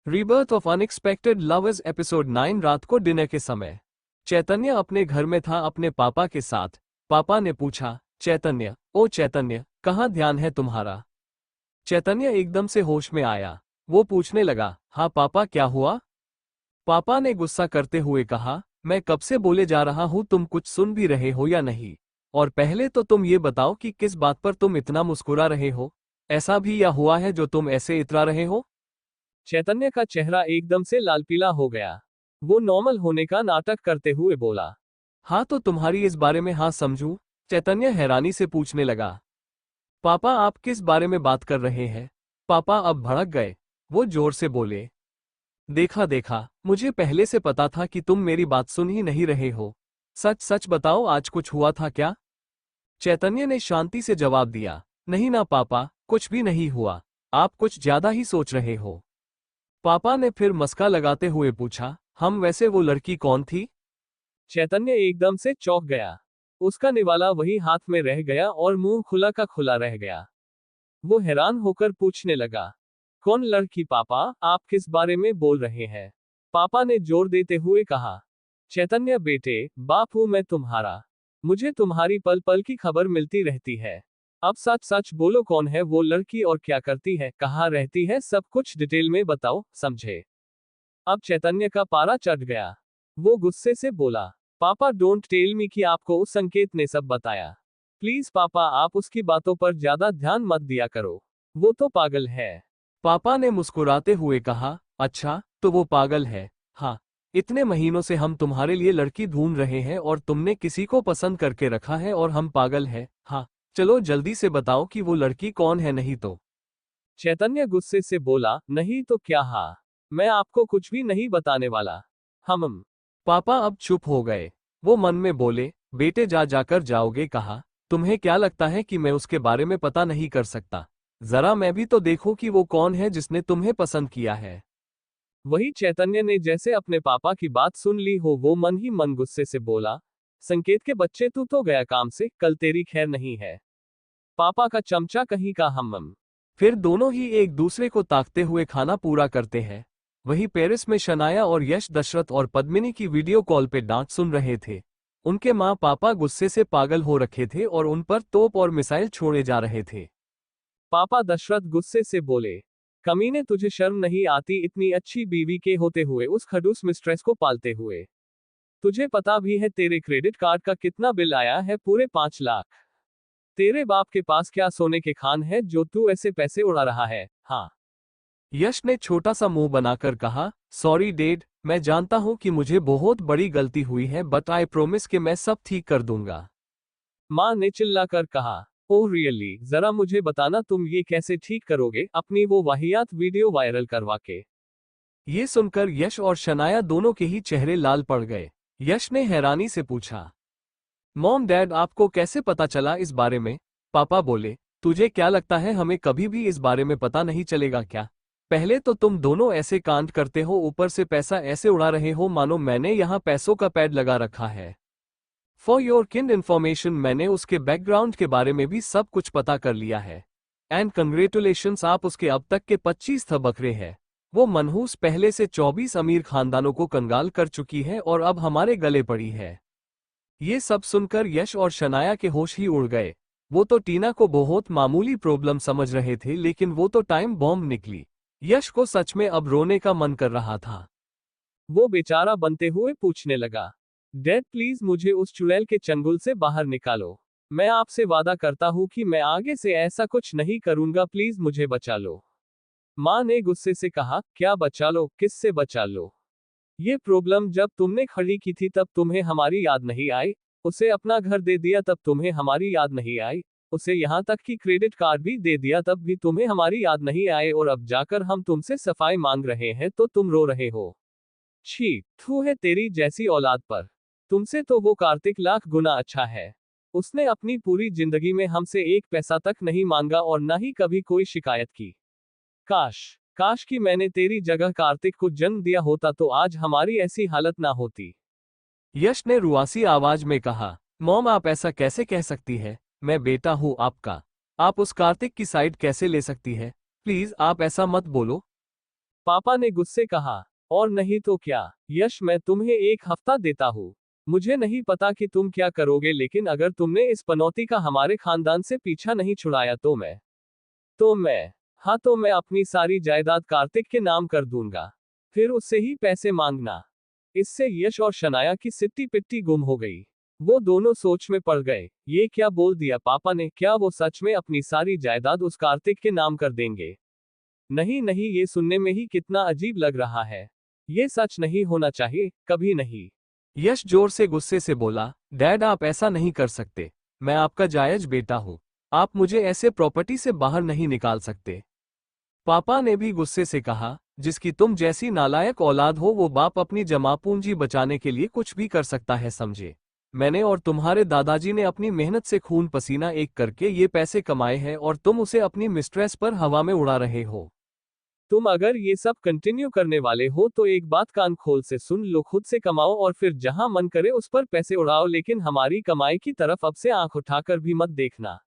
Rebirth of unexpected lovers episode 9। रात को dinner के समय चैतन्य अपने घर में था अपने पापा के साथ। पापा ने पूछा, चैतन्य, ओ चैतन्य, कहाँ ध्यान है तुम्हारा? चैतन्य एकदम से होश में आया। वो पूछने लगा, हाँ पापा, क्या हुआ? पापा ने गुस्सा करते हुए कहा, मैं कब से बोले जा रहा हूँ, तुम कुछ सुन भी रहे हो या नहीं? और पहले तो तुम ये बताओ कि किस बात पर तुम इतना मुस्कुरा रहे हो? ऐसा भी या हुआ है जो तुम ऐसे इतरा रहे हो? चैतन्य का चेहरा एकदम से लाल पीला हो गया। वो नॉर्मल होने का नाटक करते हुए बोला, हाँ तो तुम्हारी इस बारे में हाँ समझूं? चैतन्य हैरानी से पूछने लगा, पापा आप किस बारे में बात कर रहे हैं? पापा अब भड़क गए। वो जोर से बोले, देखा देखा, मुझे पहले से पता था कि तुम मेरी बात सुन ही नहीं रहे हो। सच सच बताओ, आज कुछ हुआ था क्या? चैतन्य ने शांति से जवाब दिया, नहीं ना पापा, कुछ भी नहीं हुआ। आप कुछ ज्यादा ही सोच रहे हो। पापा ने फिर मस्का लगाते हुए पूछा, हम वैसे वो लड़की कौन थी? चैतन्य एकदम से चौंक गया। उसका निवाला वही हाथ में रह गया और मुंह खुला का खुला रह गया। वो हैरान होकर पूछने लगा, कौन लड़की पापा, आप किस बारे में बोल रहे हैं? पापा ने जोर देते हुए कहा, चैतन्य बेटे, बाप हूं मैं तुम्हारा। मुझे तुम्हारी पल पल की खबर मिलती रहती है। अब सच सच बोलो, कौन है वो लड़की और क्या करती है, कहाँ रहती है, सब कुछ डिटेल में बताओ, समझे? अब चैतन्य का पारा चढ़ गया। वो गुस्से से बोला, पापा डोंट टेल मी कि आपको उस संकेत ने सब बताया। प्लीज पापा, आप उसकी बातों पर ज्यादा ध्यान मत दिया करो। वो तो पागल है। पापा ने मुस्कुराते हुए कहा, अच्छा तो वो पागल है? हाँ। इतने महीनों से हम तुम्हारे लिए लड़की ढूंढ रहे हैं और तुमने किसी को पसंद करके रखा है और हम पागल हैं? हाँ। चलो जल्दी से बताओ कि वो लड़की कौन है, नहीं तो। चैतन्य गुस्से से बोला, नहीं तो क्या? हाँ, मैं आपको कुछ भी नहीं बताने वाला। हम पापा अब चुप हो गए। वो मन में बोले, बेटे जा जाकर जाओगे कहाँ? तुम्हें क्या लगता है कि मैं उसके बारे में पता नहीं कर सकता? जरा मैं भी तो देखूं कि वो कौन है जिसने तुम्हें पसंद किया है। वही चैतन्य ने जैसे अपने पापा की बात सुन ली हो, वो मन ही मन गुस्से से बोला, संकेत के बच्चे, तू तो गया काम से, कल तेरी खैर नहीं है। पापा का चमचा कहीं का हम। फिर दोनों ही एक दूसरे को ताकते हुए खाना पूरा करते हैं। वहीं पेरिस में शनाया और यश दशरथ और पद्मिनी की वीडियो कॉल पे डांट सुन रहे थे। उनके माँ पापा गुस्से से पागल हो रखे थे और उन पर तोप और मिसाइल छोड़े जा रहे थे। पापा दशरथ गुस्से से बोले, कमीने, तुझे शर्म नहीं आती इतनी अच्छी बीवी के होते हुए उस खड़ूस मिस्ट्रेस को पालते हुए? तुझे पता भी है तेरे क्रेडिट कार्ड का कितना बिल आया है? पूरे 5 लाख। तेरे बाप के पास क्या सोने के खान है जो तू ऐसे पैसे उड़ा रहा है? हाँ। यश ने छोटा सा मुंह बनाकर कहा, सॉरी डैड, मैं जानता हूं कि मुझे बहुत बड़ी गलती हुई है, बट आई प्रोमिस कि मैं सब ठीक कर दूंगा। माँ ने चिल्लाकर कहा, ओह रियली? जरा मुझे बताना तुम ये कैसे ठीक करोगे, अपनी वो वाहियात वीडियो वायरल करवा के? ये सुनकर यश और शनाया दोनों के ही चेहरे लाल पड़ गए। यश ने हैरानी से पूछा, मॉम डैड, आपको कैसे पता चला इस बारे में? पापा बोले, तुझे क्या लगता है हमें कभी भी इस बारे में पता नहीं चलेगा क्या? पहले तो तुम दोनों ऐसे कांड करते हो, ऊपर से पैसा ऐसे उड़ा रहे हो मानो मैंने यहाँ पैसों का पैड लगा रखा है। फॉर योर किंड इन्फॉर्मेशन, मैंने उसके बैकग्राउंड के बारे में भी सब कुछ पता कर लिया है। एंड कंग्रेचुलेशंस, आप उसके अब तक के 25 बकरे हैं। वो मनहूस पहले से 24 अमीर खानदानों को कंगाल कर चुकी है और अब हमारे गले पड़ी है। ये सब सुनकर यश और शनाया के होश ही उड़ गए। वो तो टीना को बहुत मामूली प्रॉब्लम समझ रहे थे, लेकिन वो तो टाइम बॉम्ब निकली। यश को सच में अब रोने का मन कर रहा था। वो बेचारा बनते हुए पूछने लगा, डैड प्लीज मुझे उस चुड़ैल के चंगुल से बाहर निकालो। मैं आपसे वादा करता हूँ कि मैं आगे से ऐसा कुछ नहीं करूंगा, प्लीज मुझे बचा लो। माँ ने गुस्से से कहा, क्या बचा लो? किससे बचा लो? ये प्रॉब्लम जब तुमने खड़ी की थी तब तुम्हें हमारी याद नहीं आई? उसे अपना घर दे दिया तब तुम्हें हमारी याद नहीं आई? उसे यहाँ तक कि क्रेडिट कार्ड भी दे दिया तब भी तुम्हें हमारी याद नहीं आए, और अब जाकर हम तुमसे सफाई मांग रहे हैं तो तुम रो रहे हो? छी, थू है तेरी जैसी औलाद पर। तुमसे तो वो कार्तिक लाख गुना अच्छा है। उसने अपनी पूरी जिंदगी में हमसे एक पैसा तक नहीं मांगा और न ही कभी कोई शिकायत की। काश काश कि मैंने तेरी जगह कार्तिक को जन्म दिया होता तो आज हमारी ऐसी हालत ना होती। यश ने रुआसी आवाज में कहा, मॉम आप ऐसा कैसे कह सकती है? मैं बेटा हूँ आपका। आप उस कार्तिक की साइड कैसे ले सकती है? प्लीज आप ऐसा मत बोलो। पापा ने गुस्से कहा। और नहीं तो क्या यश, मैं तुम्हें 1 हफ्ता देता हूँ। मुझे नहीं पता कि तुम क्या करोगे, लेकिन अगर तुमने इस पनौती का हमारे खानदान से पीछा नहीं छुड़ाया तो मैं अपनी सारी जायदाद कार्तिक के नाम कर दूंगा। फिर उससे ही पैसे मांगना। इससे यश और शनाया की सिट्टी पिट्टी गुम हो गई। वो दोनों सोच में पड़ गए। ये क्या बोल दिया पापा ने? क्या वो सच में अपनी सारी जायदाद उस कार्तिक के नाम कर देंगे? नहीं नहीं, ये सुनने में ही कितना अजीब लग रहा है। ये सच नहीं होना चाहिए, कभी नहीं। यश जोर से गुस्से से बोला, डैड आप ऐसा नहीं कर सकते। मैं आपका जायज बेटा हूँ। आप मुझे ऐसे प्रॉपर्टी से बाहर नहीं निकाल सकते। पापा ने भी गुस्से से कहा, जिसकी तुम जैसी नालायक औलाद हो वो बाप अपनी जमा पूंजी बचाने के लिए कुछ भी कर सकता है, समझे। मैंने और तुम्हारे दादाजी ने अपनी मेहनत से खून पसीना एक करके ये पैसे कमाए हैं और तुम उसे अपनी मिस्ट्रेस पर हवा में उड़ा रहे हो। तुम अगर ये सब कंटिन्यू करने वाले हो तो एक बात कान खोल से सुन लो, खुद से कमाओ और फिर जहां मन करे उस पर पैसे उड़ाओ, लेकिन हमारी कमाई की तरफ अब से आंख उठाकर भी मत देखना।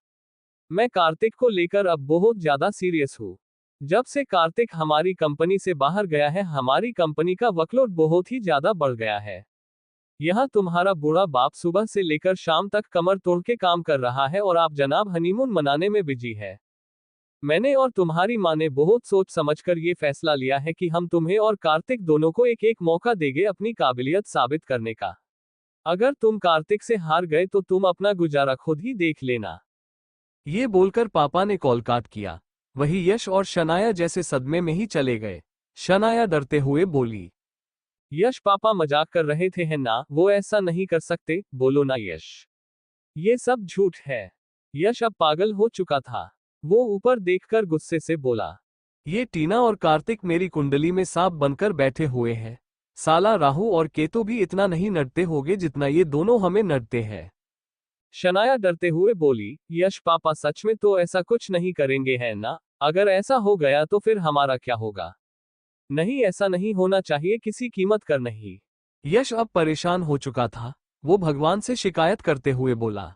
मैं कार्तिक को लेकर अब बहुत ज्यादा सीरियस हूँ। जब से कार्तिक हमारी कंपनी से बाहर गया है, हमारी कंपनी का वर्कलोड बहुत ही ज्यादा बढ़ गया है। यहाँ तुम्हारा बूढ़ा बाप सुबह से लेकर शाम तक कमर तोड़ के काम कर रहा है और आप जनाब हनीमून मनाने में बिजी है। मैंने और तुम्हारी माँ ने बहुत सोच समझकर ये फैसला लिया है कि हम तुम्हें और कार्तिक दोनों को एक एक मौका देंगे अपनी काबिलियत साबित करने का। अगर तुम कार्तिक से हार गए तो तुम अपना गुजारा खुद ही देख लेना। ये बोलकर पापा ने कॉल काट किया। वही यश और शनाया जैसे सदमे में ही चले गए। शनाया डरते हुए बोली, यश पापा मजाक कर रहे थे है ना, वो ऐसा नहीं कर सकते, बोलो ना यश। ये सब झूठ है। यश अब पागल हो चुका था। वो ऊपर देखकर गुस्से से बोला, ये टीना और कार्तिक मेरी कुंडली में सांप बनकर बैठे हुए हैं। साला राहु और केतु भी इतना नहीं नड़ते होंगे जितना ये दोनों हमें नड़ते हैं। शनाया डरते हुए बोली, यश पापा सच में तो ऐसा कुछ नहीं करेंगे है ना? अगर ऐसा हो गया तो फिर हमारा क्या होगा? नहीं, ऐसा नहीं होना चाहिए, किसी कीमत कर नहीं। यश अब परेशान हो चुका था। वो भगवान से शिकायत करते हुए बोला,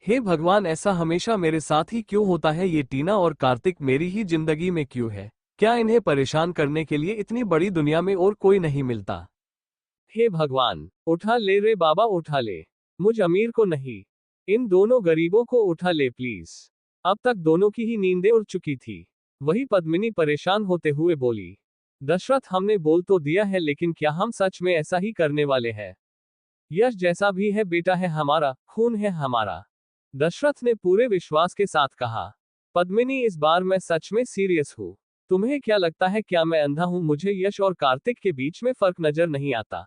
हे भगवान, ऐसा हमेशा मेरे साथ ही क्यों होता है? ये टीना और कार्तिक मेरी ही जिंदगी में क्यों है? क्या इन्हें परेशान करने के लिए इतनी बड़ी दुनिया में और कोई नहीं मिलता? हे भगवान, उठा ले रे बाबा, उठा ले। मुझ अमीर को नहीं, इन दोनों गरीबों को उठा ले प्लीज। अब तक दोनों की ही नींदें उड़ चुकी थी। वही पद्मिनी परेशान होते हुए बोली, दशरथ हमने बोल तो दिया है, लेकिन क्या हम सच में ऐसा ही करने वाले हैं? यश जैसा भी है बेटा है हमारा, खून है हमारा। दशरथ ने पूरे विश्वास के साथ कहा, पद्मिनी इस बार मैं सच में सीरियस हूँ। तुम्हें क्या लगता है, क्या मैं अंधा हूँ? मुझे यश और कार्तिक के बीच में फर्क नजर नहीं आता।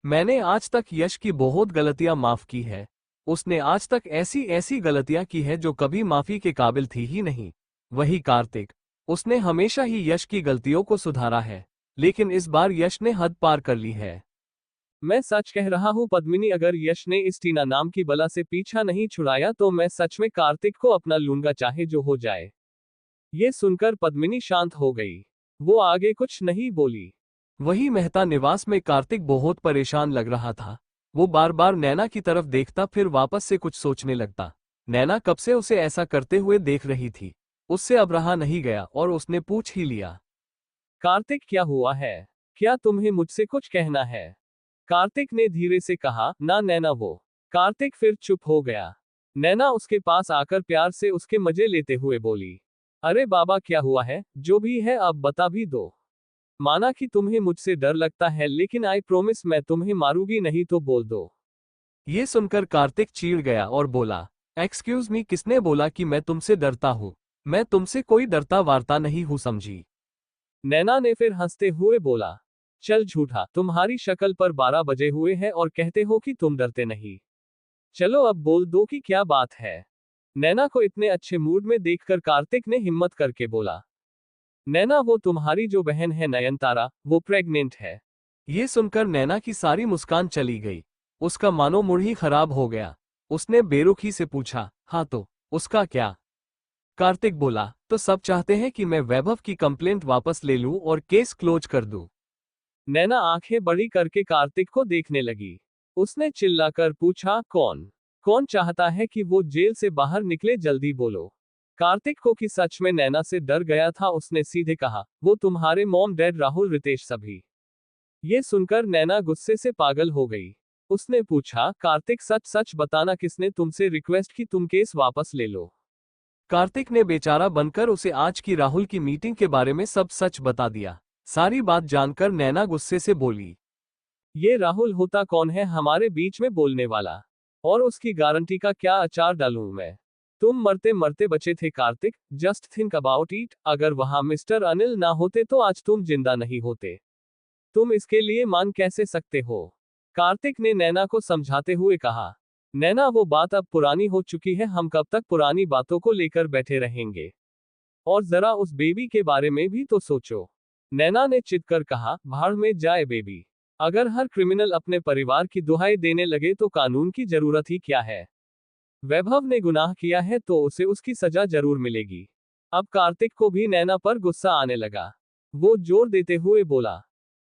मैंने आज तक यश की बहुत गलतियां माफ की है। उसने आज तक ऐसी ऐसी गलतियां की है जो कभी माफी के काबिल थी ही नहीं। वही कार्तिक, उसने हमेशा ही यश की गलतियों को सुधारा है, लेकिन इस बार यश ने हद पार कर ली है। मैं सच कह रहा हूँ पद्मिनी, अगर यश ने इस टीना नाम की बला से पीछा नहीं छुड़ाया तो मैं सच में कार्तिक को अपना लूंगा, चाहे जो हो जाए। ये सुनकर पद्मिनी शांत हो गई। वो आगे कुछ नहीं बोली। वही मेहता निवास में कार्तिक बहुत परेशान लग रहा था। वो बार बार नैना की तरफ देखता, फिर वापस से कुछ सोचने लगता। नैना कब से उसे ऐसा करते हुए देख रही थी। उससे अब रहा नहीं गया और उसने पूछ ही लिया, कार्तिक क्या हुआ है? क्या तुम्हें मुझसे कुछ कहना है? कार्तिक ने धीरे से कहा, ना नैना। वो कार्तिक फिर चुप हो गया। नैना उसके पास आकर प्यार से उसके मजे लेते हुए बोली, अरे बाबा क्या हुआ है? जो भी है अब बता भी दो। माना कि तुम्हें मुझसे डर लगता है, लेकिन आई प्रोमिस मैं तुम्हें मारूंगी नहीं, तो बोल दो। ये सुनकर कार्तिक चीड़ गया और बोला, एक्सक्यूज मी, किसने बोला कि मैं तुमसे डरता हूँ? मैं तुमसे कोई डरता वार्ता नहीं हूँ, समझी? नैना ने फिर हंसते हुए बोला, चल झूठा, तुम्हारी शक्ल पर 12 बजे हुए हैं और कहते हो कि तुम डरते नहीं। चलो अब बोल दो कि क्या बात है। नैना को इतने अच्छे मूड में देखकर कार्तिक ने हिम्मत करके बोला, नैना वो तुम्हारी जो बहन है नयनतारा, वो प्रेग्नेंट है। ये सुनकर नैना की सारी मुस्कान चली गई। उसका मानो मूड ही खराब हो गया। उसने बेरुखी से पूछा, हाँ तो उसका क्या? कार्तिक बोला, तो सब चाहते हैं कि मैं वैभव की कंप्लेंट वापस ले लूं और केस क्लोज कर दूं। नैना आंखें बड़ी करके कार्तिक को देखने लगी। उसने चिल्लाकर पूछा, कौन कौन चाहता है कि वो जेल से बाहर निकले? जल्दी बोलो। कार्तिक को कि सच में नैना से डर गया था, उसने सीधे कहा, वो तुम्हारे मॉम डैड राहुल रितेश सभी। ये सुनकर नैना गुस्से से पागल हो गई। उसने पूछा, कार्तिक सच सच बताना, किसने तुमसे रिक्वेस्ट की तुम केस वापस ले लो? कार्तिक ने बेचारा बनकर उसे आज की राहुल की मीटिंग के बारे में सब सच बता दिया। सारी बात जानकर नैना गुस्से से बोली, ये राहुल होता कौन है हमारे बीच में बोलने वाला? और उसकी गारंटी का क्या अचार डालूं मैं? तुम मरते मरते बचे थे Kartik, just think about it, अगर वहां मिस्टर अनिल ना होते तो आज तुम जिंदा नहीं होते। तुम इसके लिए मान कैसे सकते हो? कार्तिक ने नैना को समझाते हुए कहा, नैना वो बात अब पुरानी हो चुकी है, हम कब तक पुरानी बातों को लेकर बैठे रहेंगे? और जरा उस बेबी के बारे में भी तो सोचो। नैना ने चिढ़ कर कहा, भाड़ में जाए बेबी। अगर हर क्रिमिनल अपने परिवार की दुहाई देने लगे तो कानून की जरूरत ही क्या है? वैभव ने गुनाह किया है तो उसे उसकी सजा जरूर मिलेगी। अब कार्तिक को भी नैना पर गुस्सा आने लगा। वो जोर देते हुए बोला,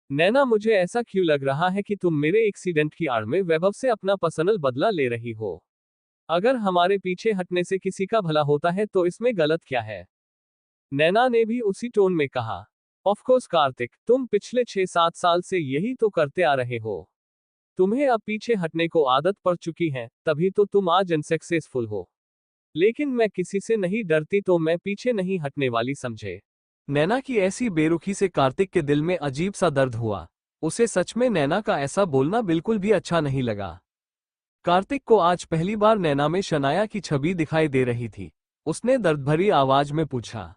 नैना मुझे ऐसा क्यों लग रहा है कि तुम मेरे एक्सीडेंट की आड़ में वैभव से अपना पर्सनल बदला ले रही हो? अगर हमारे पीछे हटने से किसी का भला होता है तो इसमें गलत क्या है? नैना ने भी उसी टोन में कहा, ऑफ कोर्स कार्तिक, तुम पिछले 6-7 साल से यही तो करते आ रहे हो। तुम्हें अब पीछे हटने को आदत पड़ चुकी है, तभी तो तुम आज अनसक्सेसफुल हो। लेकिन मैं किसी से नहीं डरती तो मैं पीछे नहीं हटने वाली, समझे? नैना की ऐसी बेरुखी से कार्तिक के दिल में अजीब सा दर्द हुआ। उसे सच में नैना का ऐसा बोलना बिल्कुल भी अच्छा नहीं लगा। कार्तिक को आज पहली बार नैना में शनाया की छवि दिखाई दे रही थी। उसने दर्द भरी आवाज में पूछा,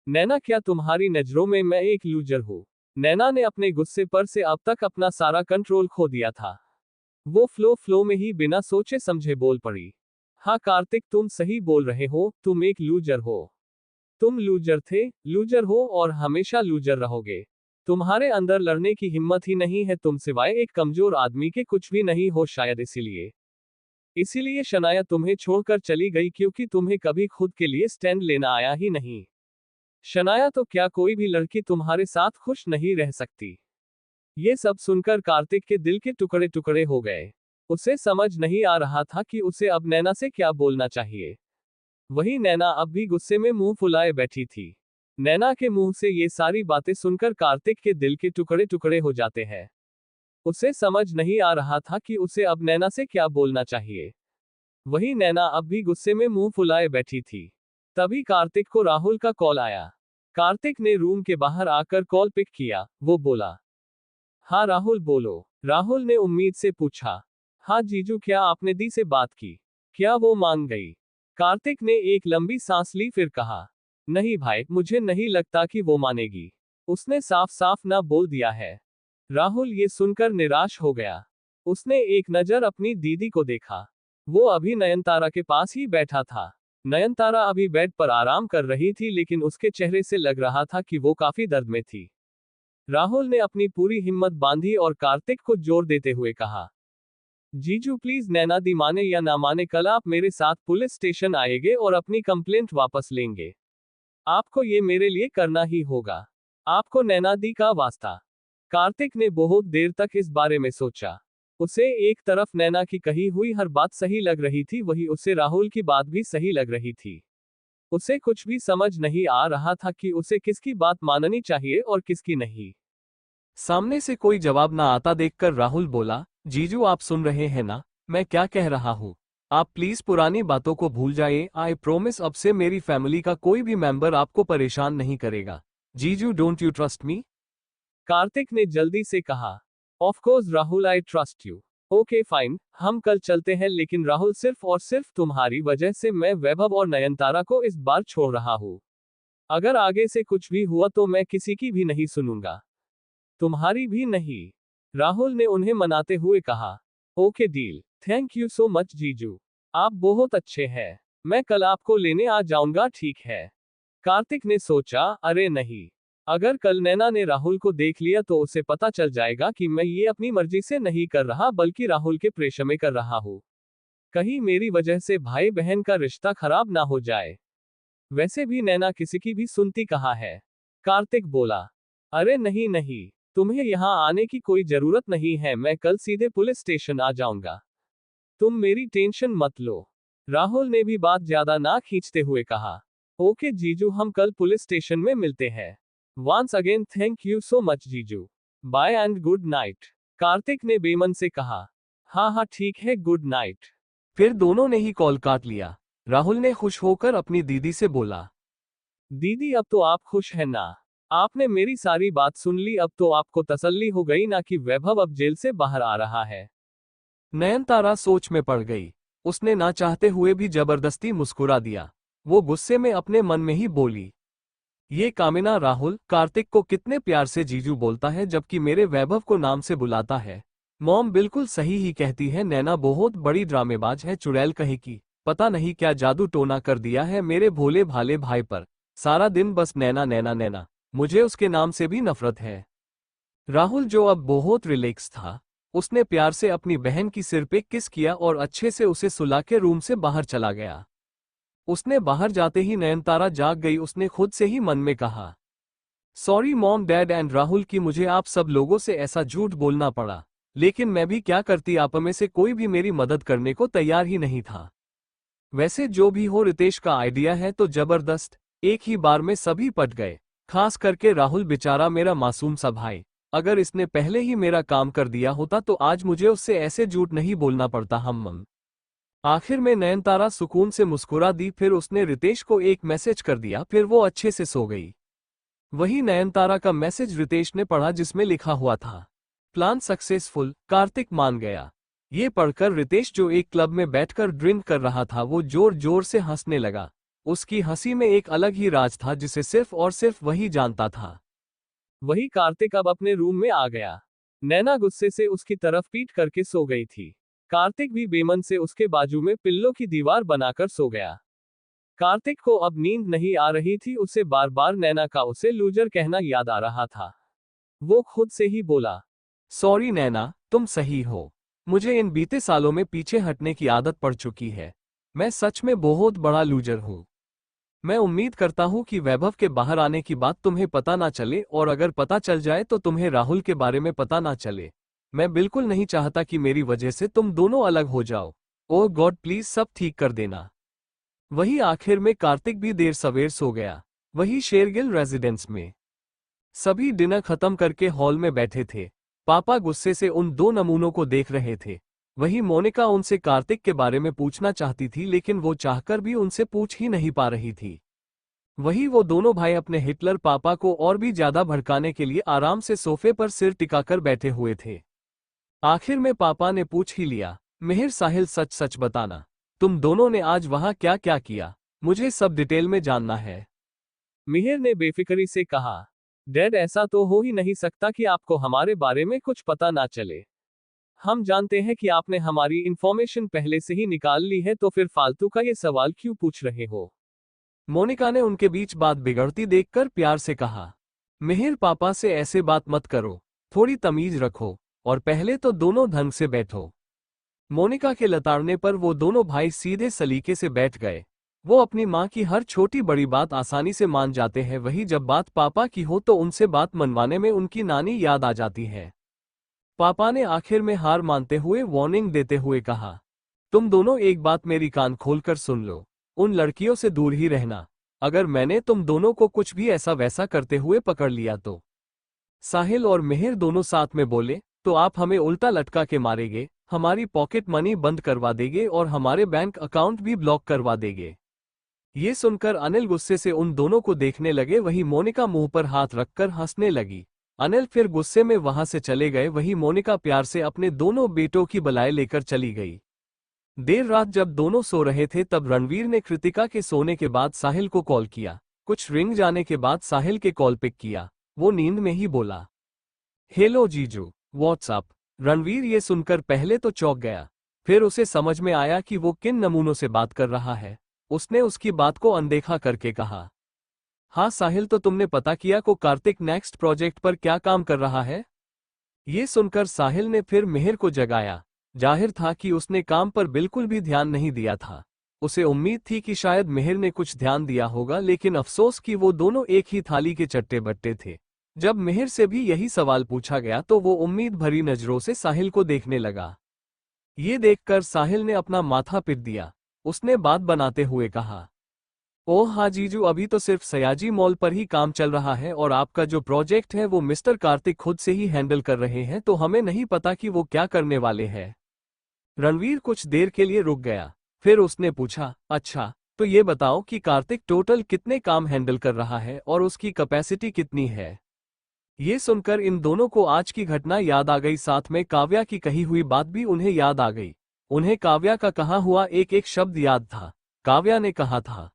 नैना क्या तुम्हारी नजरों में मैं एक लूजर हूँ? नैना ने अपने गुस्से पर से अब तक अपना सारा कंट्रोल खो दिया था। वो फ्लो में ही बिना सोचे समझे बोल पड़ी, हाँ कार्तिक, तुम सही बोल रहे हो, तुम एक लूजर हो। तुम लूजर थे, लूजर हो और हमेशा लूजर रहोगे। तुम्हारे अंदर लड़ने की हिम्मत ही नहीं है, तुम सिवाय एक कमजोर आदमी के कुछ भी नहीं हो, शायद इसीलिए शनाया तुम्हें छोड़कर चली गई, क्योंकि तुम्हें कभी खुद के लिए स्टैंड लेना आया ही नहीं। शनाया तो क्या कोई भी लड़की तुम्हारे साथ खुश नहीं रह सकती? ये सब सुनकर कार्तिक के दिल के टुकड़े टुकड़े हो गए। उसे समझ नहीं आ रहा था कि उसे अब नैना से क्या बोलना चाहिए। वही नैना अब भी गुस्से में मुंह फुलाए बैठी थी। नैना के मुंह से ये सारी बातें सुनकर कार्तिक के दिल के टुकड़े टुकड़े हो जाते हैं। उसे समझ नहीं आ रहा था कि उसे अब नैना से क्या बोलना चाहिए। वही नैना अब भी गुस्से में मुंह फुलाए बैठी थी। तभी कार्तिक को राहुल का कॉल आया। कार्तिक ने रूम के बाहर आकर कॉल पिक किया। वो बोला, हाँ राहुल बोलो। राहुल ने उम्मीद से पूछा, हाँ जीजू, क्या आपने दी से बात की? क्या वो मान गई? कार्तिक ने एक लंबी सांस ली, फिर कहा, नहीं भाई, मुझे नहीं लगता कि वो मानेगी। उसने साफ साफ ना बोल दिया है। राहुल ये सुनकर निराश हो गया। उसने एक नजर अपनी दीदी को देखा। वो अभी नयनतारा के पास ही बैठा था। नयनतारा अभी बेड पर आराम कर रही थी, लेकिन उसके चेहरे से लग रहा था कि वो काफी दर्द में थी। राहुल ने अपनी पूरी हिम्मत बांधी और कार्तिक को जोर देते हुए कहा, जीजू प्लीज, नैना दी माने या ना माने, कल आप मेरे साथ पुलिस स्टेशन आएंगे और अपनी कंप्लेंट वापस लेंगे। आपको ये मेरे लिए करना ही होगा। आपको नैना दी का वास्ता। कार्तिक ने बहुत देर तक इस बारे में सोचा। उसे एक तरफ नैना की कही हुई हर बात सही लग रही थी, वही उसे राहुल की बात भी सही लग रही थी। उसे कुछ भी समझ नहीं आ रहा था कि उसे किसकी बात माननी चाहिए और किसकी नहीं। सामने से कोई जवाब ना आता देखकर राहुल बोला, जीजू आप सुन रहे हैं ना, मैं क्या कह रहा हूँ? आप प्लीज पुरानी बातों को भूल जाइए। आई प्रोमिस, अब से मेरी फैमिली का कोई भी मेंबर आपको परेशान नहीं करेगा। जीजू, don't you trust me? Kartik ने जल्दी से कहा, of course Rahul, I trust you. Okay fine, हम कल चलते हैं, लेकिन राहुल सिर्फ और सिर्फ तुम्हारी वजह से मैं वैभव और नयनतारा को इस बार छोड़ रहा हूँ। अगर आगे से कुछ भी हुआ तो मैं किसी की भी नहीं सुनूंगा, तुम्हारी भी नहीं। राहुल ने उन्हें मनाते हुए कहा, okay deal, thank you so much जीजू, आप बहुत अच्छे हैं। मैं कल आपको लेने आ जाऊंगा, ठीक है? कार्तिक ने सोचा, अरे नहीं, अगर कल नैना ने राहुल को देख लिया तो उसे पता चल जाएगा कि मैं ये अपनी मर्जी से नहीं कर रहा, बल्कि राहुल के प्रेशर में कर रहा हूँ। कहीं मेरी वजह से भाई बहन का रिश्ता खराब ना हो जाए। वैसे भी नैना किसी की भी सुनती कहाँ है? कार्तिक बोला, अरे नहीं नहीं, तुम्हें यहाँ आने की कोई जरूरत नहीं है, मैं कल सीधे पुलिस स्टेशन आ जाऊंगा। तुम मेरी टेंशन मत लो। राहुल ने भी बात ज्यादा ना खींचते हुए कहा। ओके जीजू, हम कल पुलिस स्टेशन में मिलते हैं। Once again thank you so much जीजू। Bye and good night, Kartik ने बेमन से कहा। हाँ हाँ ठीक है, गुड नाइट। फिर दोनों ने ही कॉल काट लिया। राहुल ने खुश होकर अपनी दीदी से बोला, दीदी अब तो आप खुश हैं ना? आपने मेरी सारी बात सुन ली, अब तो आपको तसल्ली हो गई ना कि वैभव अब जेल से बाहर आ रहा है। नयनतारा सोच में पड़ गई। उसने ना चाहते हुए भी जबरदस्ती मुस्कुरा दिया। वो गुस्से में अपने मन में ही बोली, ये कामिना राहुल कार्तिक को कितने प्यार से जीजू बोलता है जबकि मेरे वैभव को नाम से बुलाता है। मॉम बिल्कुल सही ही कहती है, नैना बहुत बड़ी ड्रामेबाज है, चुड़ैल कहे की। पता नहीं क्या जादू टोना कर दिया है मेरे भोले भाले भाई पर। सारा दिन बस नैना नैना नैना, मुझे उसके नाम से भी नफरत है। राहुल जो अब बहुत रिलैक्स था, उसने प्यार से अपनी बहन की सिर पे किस किया और अच्छे से उसे सुला के रूम से बाहर चला गया। उसने बाहर जाते ही नयनतारा जाग गई। उसने खुद से ही मन में कहा, sorry mom dad and Rahul कि मुझे आप सब लोगों से ऐसा झूठ बोलना पड़ा, लेकिन मैं भी क्या करती, आप में से कोई भी मेरी मदद करने को तैयार ही नहीं था। वैसे जो भी हो रितेश का आइडिया है तो जबरदस्त, एक ही बार में सभी पट गए। खास करके राहुल बेचारा मेरा मासूम सा भाई, अगर इसने पहले ही मेरा काम कर दिया होता तो आज मुझे उससे ऐसे झूठ नहीं बोलना पड़ता। हम आखिर में नयनतारा सुकून से मुस्कुरा दी। फिर उसने रितेश को एक मैसेज कर दिया, फिर वो अच्छे से सो गई। वही नयनतारा का मैसेज रितेश ने पढ़ा जिसमें लिखा हुआ था, प्लान सक्सेसफुल, कार्तिक मान गया। ये पढ़कर रितेश जो एक क्लब में बैठकर ड्रिंक कर रहा था वो जोर जोर से हंसने लगा। उसकी हंसी में एक अलग ही राज था जिसे सिर्फ और सिर्फ वही जानता था। वही कार्तिक अब अपने रूम में आ गया। नैना गुस्से से उसकी तरफ पीट करके सो गई थी। कार्तिक भी बेमन से उसके बाजू में पिल्लों की दीवार बनाकर सो गया। कार्तिक को अब नींद नहीं आ रही थी, उसे बार बार नैना का उसे लूजर कहना याद आ रहा था। वो खुद से ही बोला, सॉरी नैना, तुम सही हो। मुझे इन बीते सालों में पीछे हटने की आदत पड़ चुकी है। मैं सच में बहुत बड़ा लूजर हूँ। मैं उम्मीद करता हूँ कि वैभव के बाहर आने की बात तुम्हें पता ना चले, और अगर पता चल जाए तो तुम्हें राहुल के बारे में पता ना चले। मैं बिल्कुल नहीं चाहता कि मेरी वजह से तुम दोनों अलग हो जाओ। ओह गॉड प्लीज सब ठीक कर देना। वही आखिर में कार्तिक भी देर सवेर सो गया। वही शेरगिल रेजिडेंस में सभी डिनर खत्म करके हॉल में बैठे थे। पापा गुस्से से उन दो नमूनों को देख रहे थे। वही मोनिका उनसे कार्तिक के बारे में पूछना चाहती थी, लेकिन वो चाहकर भी उनसे पूछ ही नहीं पा रही थी। वही वो दोनों भाई अपने हिटलर पापा को और भी ज्यादा भड़काने के लिए आराम से सोफे पर सिर टिकाकर बैठे हुए थे। आखिर में पापा ने पूछ ही लिया, मिहिर साहिल सच सच बताना, तुम दोनों ने आज वहां क्या क्या किया? मुझे सब डिटेल में जानना है। मिहिर ने बेफिक्री से कहा, डैड ऐसा तो हो ही नहीं सकता कि आपको हमारे बारे में कुछ पता ना चले। हम जानते हैं कि आपने हमारी इंफॉर्मेशन पहले से ही निकाल ली है, तो फिर फालतू का ये सवाल क्यों पूछ रहे हो? मोनिका ने उनके बीच बात बिगड़ती देखकर प्यार से कहा, मिहिर पापा से ऐसे बात मत करो, थोड़ी तमीज रखो, और पहले तो दोनों ढंग से बैठो। मोनिका के लताड़ने पर वो दोनों भाई सीधे सलीके से बैठ गए। वो अपनी माँ की हर छोटी बड़ी बात आसानी से मान जाते हैं, वही जब बात पापा की हो तो उनसे बात मनवाने में उनकी नानी याद आ जाती है। पापा ने आखिर में हार मानते हुए वार्निंग देते हुए कहा, तुम दोनों एक बात मेरी कान खोलकर सुन लो, उन लड़कियों से दूर ही रहना। अगर मैंने तुम दोनों को कुछ भी ऐसा वैसा करते हुए पकड़ लिया तो। साहिल और मिहिर दोनों साथ में बोले, तो आप हमें उल्टा लटका के मारेंगे, हमारी पॉकेट मनी बंद करवा देंगे और हमारे बैंक अकाउंट भी ब्लॉक करवा देंगे। ये सुनकर अनिल गुस्से से उन दोनों को देखने लगे। वही मोनिका मुंह पर हाथ रखकर हंसने लगी। अनिल फिर गुस्से में वहां से चले गए। वही मोनिका प्यार से अपने दोनों बेटों की बलाए लेकर चली गई। देर रात जब दोनों सो रहे थे तब रणवीर ने कृतिका के सोने के बाद साहिल को कॉल किया। कुछ रिंग जाने के बाद साहिल के कॉल पिक किया। वो नींद में ही बोला, हेलो जीजू, व्हाट्सअप। रणवीर ये सुनकर पहले तो चौंक गया, फिर उसे समझ में आया कि वो किन नमूनों से बात कर रहा है। उसने उसकी बात को अनदेखा करके कहा, हाँ साहिल, तो तुमने पता किया को कार्तिक नेक्स्ट प्रोजेक्ट पर क्या काम कर रहा है? ये सुनकर साहिल ने फिर मिहिर को जगाया। जाहिर था कि उसने काम पर बिल्कुल भी ध्यान नहीं दिया था। उसे उम्मीद थी कि शायद मिहिर ने कुछ ध्यान दिया होगा, लेकिन अफसोस कि वो दोनों एक ही थाली के चट्टे बट्टे थे। जब मिहिर से भी यही सवाल पूछा गया तो वो उम्मीद भरी नजरों से साहिल को देखने लगा। ये देखकर साहिल ने अपना माथा पीट दिया। उसने बात बनाते हुए कहा, ओह हाँ जीजू, अभी तो सिर्फ सयाजी मॉल पर ही काम चल रहा है और आपका जो प्रोजेक्ट है वो मिस्टर कार्तिक खुद से ही हैंडल कर रहे हैं, तो हमें नहीं पता कि वो क्या करने वाले हैं। रणवीर कुछ देर के लिए रुक गया, फिर उसने पूछा, अच्छा तो ये बताओ कि कार्तिक टोटल कितने काम हैंडल कर रहा है और उसकी कैपेसिटी कितनी है। ये सुनकर इन दोनों को आज की घटना याद आ गई, साथ में काव्या की कही हुई बात भी उन्हें याद आ गई। उन्हें काव्या का कहा हुआ एक एक शब्द याद था। काव्या ने कहा था,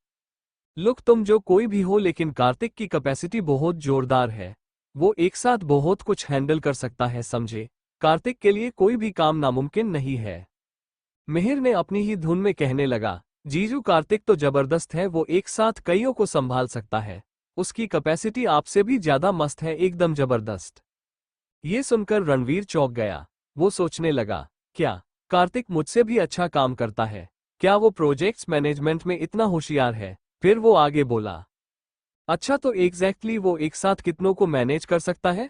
लुक तुम जो कोई भी हो लेकिन कार्तिक की कैपेसिटी बहुत जोरदार है। वो एक साथ बहुत कुछ हैंडल कर सकता है, समझे। कार्तिक के लिए कोई भी काम नामुमकिन नहीं है। मिहिर ने अपनी ही धुन में कहने लगा, जीजू कार्तिक तो जबरदस्त है, वो एक साथ कईयों को संभाल सकता है। उसकी कैपेसिटी आपसे भी ज्यादा मस्त है, एकदम जबरदस्त। ये सुनकर रणवीर चौंक गया। वो सोचने लगा, क्या कार्तिक मुझसे भी अच्छा काम करता है? क्या वो प्रोजेक्ट्स मैनेजमेंट में इतना होशियार है? फिर वो आगे बोला, अच्छा तो एग्जैक्टली वो एक साथ कितनों को मैनेज कर सकता है?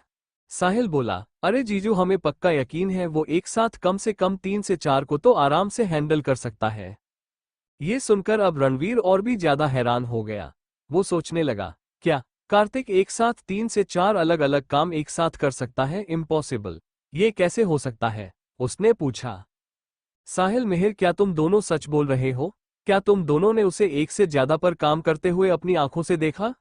साहिल बोला, अरे जीजू हमें पक्का यकीन है वो एक साथ कम से कम 3 से 4 को तो आराम से हैंडल कर सकता है। ये सुनकर अब रणवीर और भी ज्यादा हैरान हो गया। वो सोचने लगा, क्या कार्तिक एक साथ 3 से 4 अलग अलग काम एक साथ कर सकता है? इम्पॉसिबल। ये कैसे हो सकता है? उसने पूछा। साहिल, मिहिर, क्या तुम दोनों सच बोल रहे हो? क्या तुम दोनों ने उसे एक से ज्यादा पर काम करते हुए अपनी आंखों से देखा?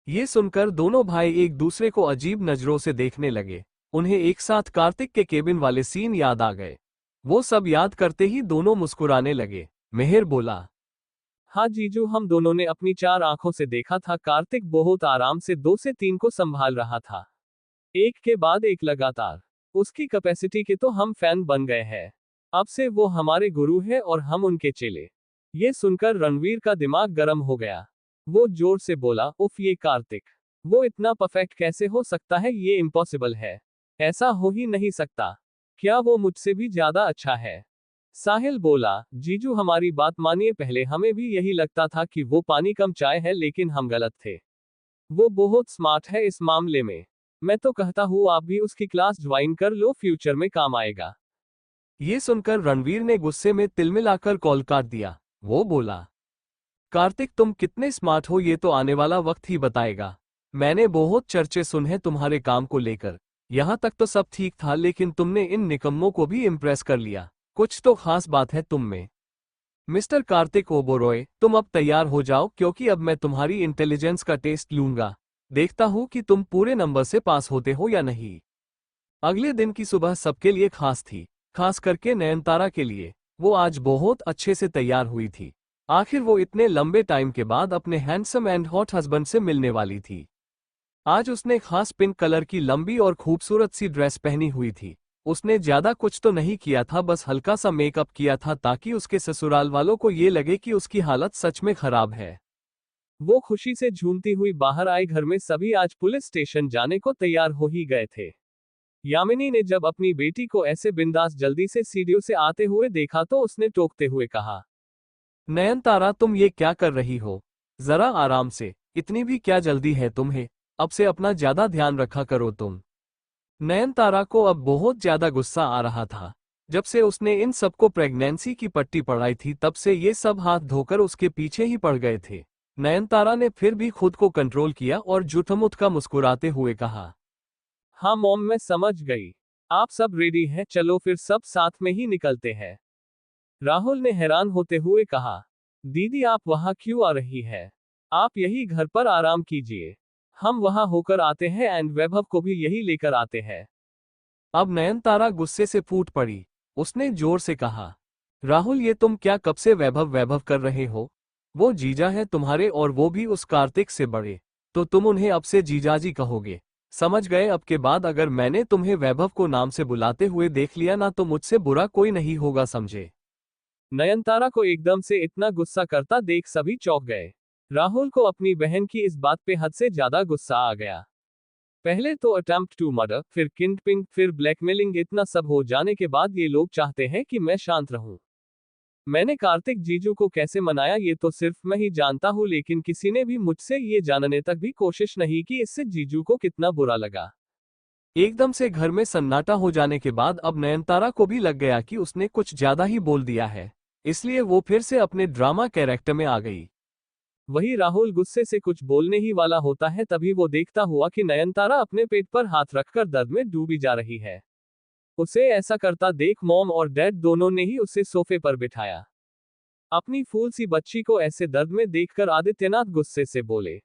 ये सुनकर दोनों भाई एक दूसरे को अजीब नजरों से देखने लगे। उन्हें एक साथ कार्तिक के केबिन वाले सीन याद आ गए। वो सब याद करते ही दोनों मुस्कुराने लगे। मिहिर बोला, हाँ जीजू, हम दोनों ने अपनी 4 आंखों से देखा था, कार्तिक बहुत आराम से 2 से 3 को संभाल रहा था, एक के बाद एक लगातार। उसकी कैपेसिटी के तो हम फैन बन गए हैं। अब से वो हमारे गुरु है और हम उनके चेले। ये सुनकर रणवीर का दिमाग गर्म हो गया। वो जोर से बोला, उफ, ये कार्तिक, वो इतना परफेक्ट कैसे हो सकता है? ये इम्पॉसिबल है। ऐसा हो ही नहीं सकता। क्या वो मुझसे भी ज्यादा अच्छा है? साहिल बोला, जीजू हमारी बात मानिए, पहले हमें भी यही लगता था कि वो पानी कम चाय है, लेकिन हम गलत थे। वो बहुत स्मार्ट है इस मामले में। मैं तो कहता हूँ आप भी उसकी क्लास ज्वाइन कर लो, फ्यूचर में काम आएगा। ये सुनकर रणवीर ने गुस्से में तिलमिलाकर कॉल काट दिया। वो बोला, कार्तिक तुम कितने स्मार्ट हो ये तो आने वाला वक्त ही बताएगा। मैंने बहुत चर्चे सुन हैं तुम्हारे काम को लेकर। यहाँ तक तो सब ठीक था, लेकिन तुमने इन निकम्मों को भी इम्प्रेस कर लिया। कुछ तो खास बात है तुम में। मिस्टर कार्तिक ओबोरॉय, तुम अब तैयार हो जाओ, क्योंकि अब मैं तुम्हारी इंटेलिजेंस का टेस्ट लूंगा। देखता हूँ कि तुम पूरे नंबर से पास होते हो या नहीं। अगले दिन की सुबह सबके लिए खास थी, खास करके नयनतारा के लिए। वो आज बहुत अच्छे से तैयार हुई थी। आखिर वो इतने लंबे टाइम के बाद अपने हैंडसम एंड हॉट हस्बैंड से मिलने वाली थी। आज उसने खास पिंक कलर की लंबी और खूबसूरत सी ड्रेस पहनी हुई थी। उसने ज्यादा कुछ तो नहीं किया था, बस हल्का सा मेकअप किया था ताकि उसके ससुराल वालों को ये लगे कि उसकी हालत सच में खराब है। वो खुशी से झूमती हुई बाहर आई। घर में सभी आज पुलिस स्टेशन जाने को तैयार हो ही गए थे। यामिनी ने जब अपनी बेटी को ऐसे बिंदास जल्दी से सीढ़ियों से आते हुए देखा तो उसने टोकते हुए कहा, नयनतारा तुम ये क्या कर रही हो? जरा आराम से, इतनी भी क्या जल्दी है तुम्हें? अब से अपना ज्यादा ध्यान रखा करो तुम। नयनतारा को अब बहुत ज्यादा गुस्सा आ रहा था। जब से उसने इन सबको प्रेगनेंसी की पट्टी पढ़ाई थी तब से ये सब हाथ धोकर उसके पीछे ही पड़ गए थे। नयनतारा ने फिर भी खुद को कंट्रोल किया और जुठमुठ मुस्कुराते हुए कहा, हाँ मॉम, मैं समझ गई। आप सब रेडी हैं? चलो फिर सब साथ में ही निकलते हैं। राहुल ने हैरान होते हुए कहा, दीदी आप वहां क्यों आ रही है? आप यही घर पर आराम कीजिए। हम वहां होकर आते हैं एंड वैभव को भी यही लेकर आते हैं। अब नयनतारा गुस्से से फूट पड़ी। उसने जोर से कहा, राहुल ये तुम क्या कब से वैभव वैभव कर रहे हो? वो जीजा है तुम्हारे और वो भी उस कार्तिक से बड़े, तो तुम उन्हें अब से जीजाजी कहोगे। समझ गए? अब के बाद अगर मैंने तुम्हें वैभव को नाम से बुलाते हुए देख लिया ना तो मुझसे बुरा कोई नहीं होगा, समझे। नयनतारा को एकदम से इतना गुस्सा करता देख सभी चौंक गए। राहुल को अपनी बहन की इस बात पे हद से ज्यादा गुस्सा आ गया। पहले तो अटेम्प्ट टू मर्डर, फिर किडनैपिंग, फिर ब्लैकमेलिंग, इतना सब हो जाने के बाद ये लोग चाहते हैं कि मैं शांत रहूं। मैंने कार्तिक जीजू को कैसे मनाया ये तो सिर्फ मैं ही जानता हूं, लेकिन किसी ने भी मुझसे ये जानने तक भी कोशिश नहीं की इससे जीजू को कितना बुरा लगा। एकदम से घर में सन्नाटा हो जाने के बाद अब नयनतारा को भी लग गया कि उसने कुछ ज्यादा ही बोल दिया है, इसलिए वो फिर से अपने ड्रामा कैरेक्टर में आ गई। वही राहुल गुस्से से कुछ बोलने ही वाला होता है, तभी वो देखता हुआ कि नयनतारा अपने पेट पर हाथ रखकर दर्द में डूबी जा रही है। उसे ऐसा करता देख मॉम और डैड दोनों ने ही उसे सोफे पर बिठाया। अपनी फूल सी बच्ची को ऐसे दर्द में देखकर आदित्यनाथ गुस्से से बोले,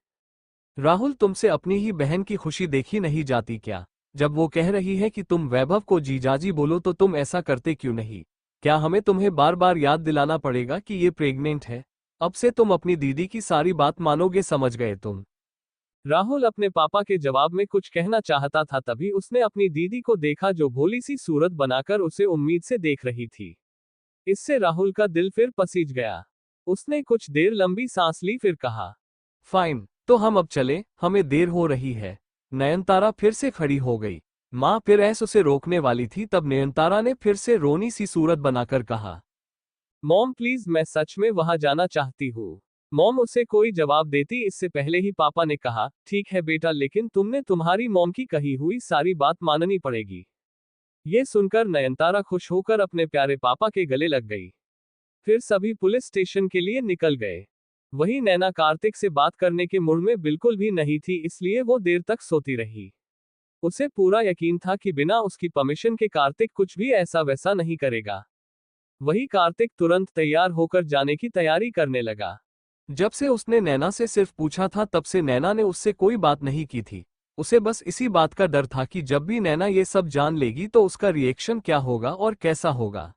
राहुल, तुमसे अपनी ही बहन की खुशी देखी नहीं जाती क्या? जब वो कह रही है कि तुम वैभव को जीजाजी बोलो तो तुम ऐसा करते क्यों नहीं? क्या हमें तुम्हें बार बार याद दिलाना पड़ेगा कि ये प्रेग्नेंट है? अब से तुम अपनी दीदी की सारी बात मानोगे, समझ गए तुम? राहुल अपने पापा के जवाब में कुछ कहना चाहता था, तभी उसने अपनी दीदी को देखा जो भोली सी सूरत बनाकर उसे उम्मीद से देख रही थी। इससे राहुल का दिल फिर पसीज गया। उसने कुछ देर लंबी सांस ली, फिर कहा, फाइन, तो हम अब चले, हमें देर हो रही है। नयनतारा फिर से खड़ी हो गई। माँ फिर ऐसे उसे रोकने वाली थी, तब नयनतारा ने फिर से रोनी सी सूरत बनाकर कहा, मॉम प्लीज, मैं सच में वहां जाना चाहती हूँ। मॉम उसे कोई जवाब देती इससे पहले ही पापा ने कहा, ठीक है बेटा, लेकिन तुमने तुम्हारी मॉम की कही हुई सारी बात माननी पड़ेगी। ये सुनकर नयनतारा खुश होकर अपने प्यारे पापा के गले लग गई। फिर सभी पुलिस स्टेशन के लिए निकल गए। वही नैना कार्तिक से बात करने के मूड में बिल्कुल भी नहीं थी, इसलिए वो देर तक सोती रही। उसे पूरा यकीन था कि बिना उसकी परमिशन के कार्तिक कुछ भी ऐसा वैसा नहीं करेगा। वही कार्तिक तुरंत तैयार होकर जाने की तैयारी करने लगा। जब से उसने नैना से सिर्फ पूछा था, तब से नैना ने उससे कोई बात नहीं की थी। उसे बस इसी बात का डर था कि जब भी नैना ये सब जान लेगी तो उसका रिएक्शन क्या होगा और कैसा होगा।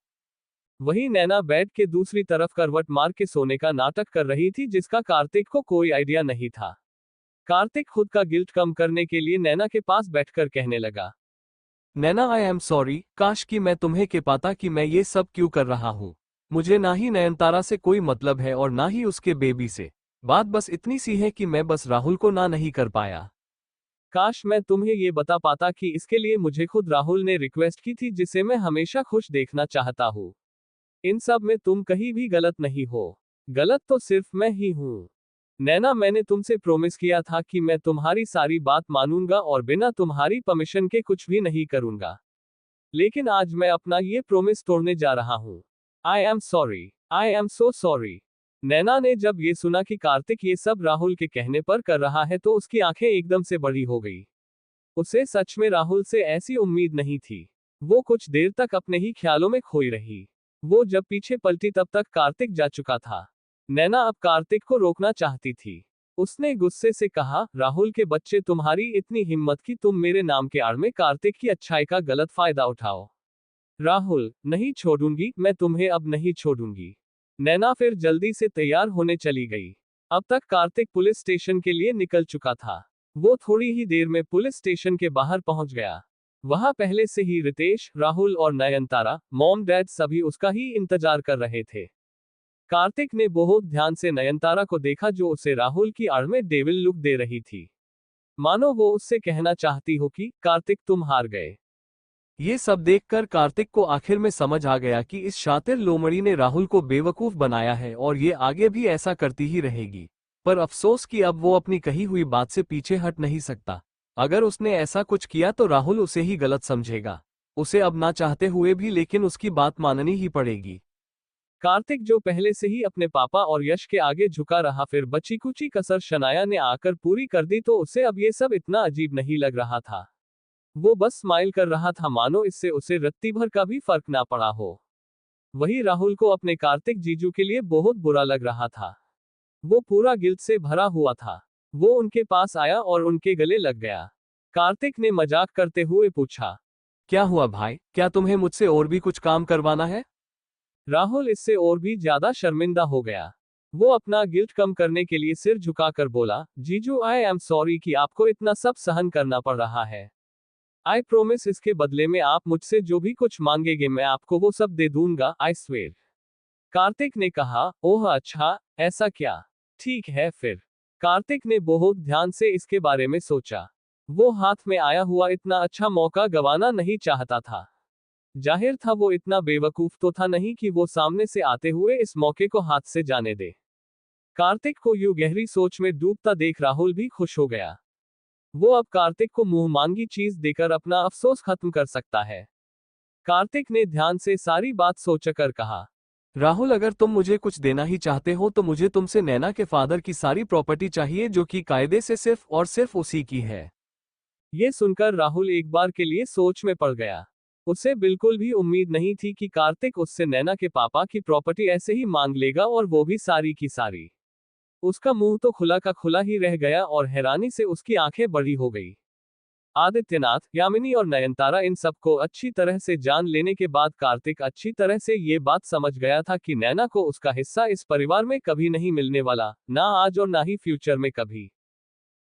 वही नैना बेड के दूसरी तरफ करवट मार के सोने का नाटक कर रही थी, जिसका कार्तिक को कोई आइडिया नहीं था। कार्तिक खुद का गिल्ट कम करने के लिए नैना के पास बैठकर कहने लगा, नैना, आई एम सॉरी, काश कि मैं तुम्हें के पाता कि मैं ये सब क्यों कर रहा हूँ। मुझे ना ही नयनतारा से कोई मतलब है और ना ही उसके बेबी से। बात बस इतनी सी है कि मैं बस राहुल को ना नहीं कर पाया। काश मैं तुम्हें ये बता पाता कि इसके लिए मुझे खुद राहुल ने रिक्वेस्ट की थी, जिसे मैं हमेशा खुश देखना चाहता हूँ। इन सब में तुम कहीं भी गलत नहीं हो। गलत तो सिर्फ मैं ही हूँ। नैना, मैंने तुमसे प्रॉमिस किया था कि मैं तुम्हारी सारी बात मानूंगा और बिना तुम्हारी परमिशन के कुछ भी नहीं करूंगा। लेकिन आज मैं अपना ये प्रॉमिस तोड़ने जा रहा हूँ। I am sorry, I am so sorry. Naina ने जब ये सुना कि कार्तिक ये सब राहुल के कहने पर कर रहा है तो उसकी आंखें एकदम से बड़ी हो गई। उसे सच में राहुल से ऐसी उम्मीद नहीं थी। वो कुछ देर तक अपने ही ख्यालों में खोई रही। वो जब पीछे पलटी तब तक कार्तिक जा चुका था। नैना अब कार्तिक को रोकना चाहती थी। उसने गुस्से से कहा, राहुल के बच्चे, तुम्हारी इतनी हिम्मत कि तुम मेरे नाम के आड़ में कार्तिक की अच्छाई का गलत फायदा उठाओ। राहुल, नहीं छोड़ूंगी, मैं तुम्हें अब नहीं छोड़ूंगी। नैना फिर जल्दी से तैयार होने चली गई। अब तक कार्तिक पुलिस स्टेशन के लिए निकल चुका था। वो थोड़ी ही देर में पुलिस स्टेशन के बाहर पहुंच गया। वहां पहले से ही रितेश, राहुल और नयनतारा, मॉम डैड सभी उसका ही इंतजार कर रहे थे। कार्तिक ने बहुत ध्यान से नयनतारा को देखा, जो उसे राहुल की आड़ में डेविल लुक दे रही थी। मानो वो उससे कहना चाहती हो कि कार्तिक, तुम हार गए। ये सब देखकर कार्तिक को आखिर में समझ आ गया कि इस शातिर लोमड़ी ने राहुल को बेवकूफ बनाया है और ये आगे भी ऐसा करती ही रहेगी। पर अफसोस कि अब वो अपनी कही हुई बात से पीछे हट नहीं सकता। अगर उसने ऐसा कुछ किया तो राहुल उसे ही गलत समझेगा। उसे अब ना चाहते हुए भी लेकिन उसकी बात माननी ही पड़ेगी। कार्तिक, जो पहले से ही अपने पापा और यश के आगे झुका रहा, फिर बची कुची कसर शनाया ने आकर पूरी कर दी तो उसे अब ये सब इतना अजीब नहीं लग रहा था। वो बस स्माइल कर रहा था, मानो इससे उसे रत्ती भर का भी फर्क ना पड़ा हो। वही राहुल को अपने कार्तिक जीजू के लिए बहुत बुरा लग रहा था। वो पूरा गिल्ट से भरा हुआ था। वो उनके पास आया और उनके गले लग गया। कार्तिक ने मजाक करते हुए पूछा, क्या हुआ भाई, क्या तुम्हें मुझसे और भी कुछ काम करवाना है? राहुल इससे और भी ज्यादा शर्मिंदा हो गया। वो अपना गिल्ट कम करने के लिए सिर झुकाकर बोला, जीजू, आई एम सॉरी कि आपको इतना सब सहन करना पड़ रहा है। आई प्रोमिस, इसके बदले में आप मुझसे जो भी कुछ मांगेंगे मैं आपको वो सब दे दूंगा, आई स्वेर। कार्तिक ने कहा, ओह अच्छा, ऐसा क्या? ठीक है फिर। कार्तिक ने बहुत ध्यान से इसके बारे में सोचा। वो हाथ में आया हुआ इतना अच्छा मौका गंवाना नहीं चाहता था। जाहिर था वो इतना बेवकूफ तो था नहीं कि वो सामने से आते हुए इस मौके को हाथ से जाने दे। कार्तिक को यूं गहरी सोच में डूबता देख राहुल भी खुश हो गया। वो अब कार्तिक को मुंह मांगी चीज देकर अपना अफसोस खत्म कर सकता है। कार्तिक ने ध्यान से सारी बात सोचकर कहा, राहुल, अगर तुम मुझे कुछ देना ही चाहते हो तो मुझे तुमसे नैना के फादर की सारी प्रॉपर्टी चाहिए, जो कि कायदे से सिर्फ और सिर्फ उसी की है। ये सुनकर राहुल एक बार के लिए सोच में पड़ गया। उसे बिल्कुल भी उम्मीद नहीं थी कि कार्तिक उससे नैना के पापा की प्रॉपर्टी ऐसे ही मांग लेगा, और वो भी सारी की सारी। उसका मुंह तो खुला का खुला ही रह गया और हैरानी से उसकी आंखें बड़ी हो गई। आदित्यनाथ, यामिनी और नयनतारा इन सबको अच्छी तरह से जान लेने के बाद कार्तिक अच्छी तरह से ये बात समझ गया था कि नैना को उसका हिस्सा इस परिवार में कभी नहीं मिलने वाला, ना आज और ना ही फ्यूचर में कभी।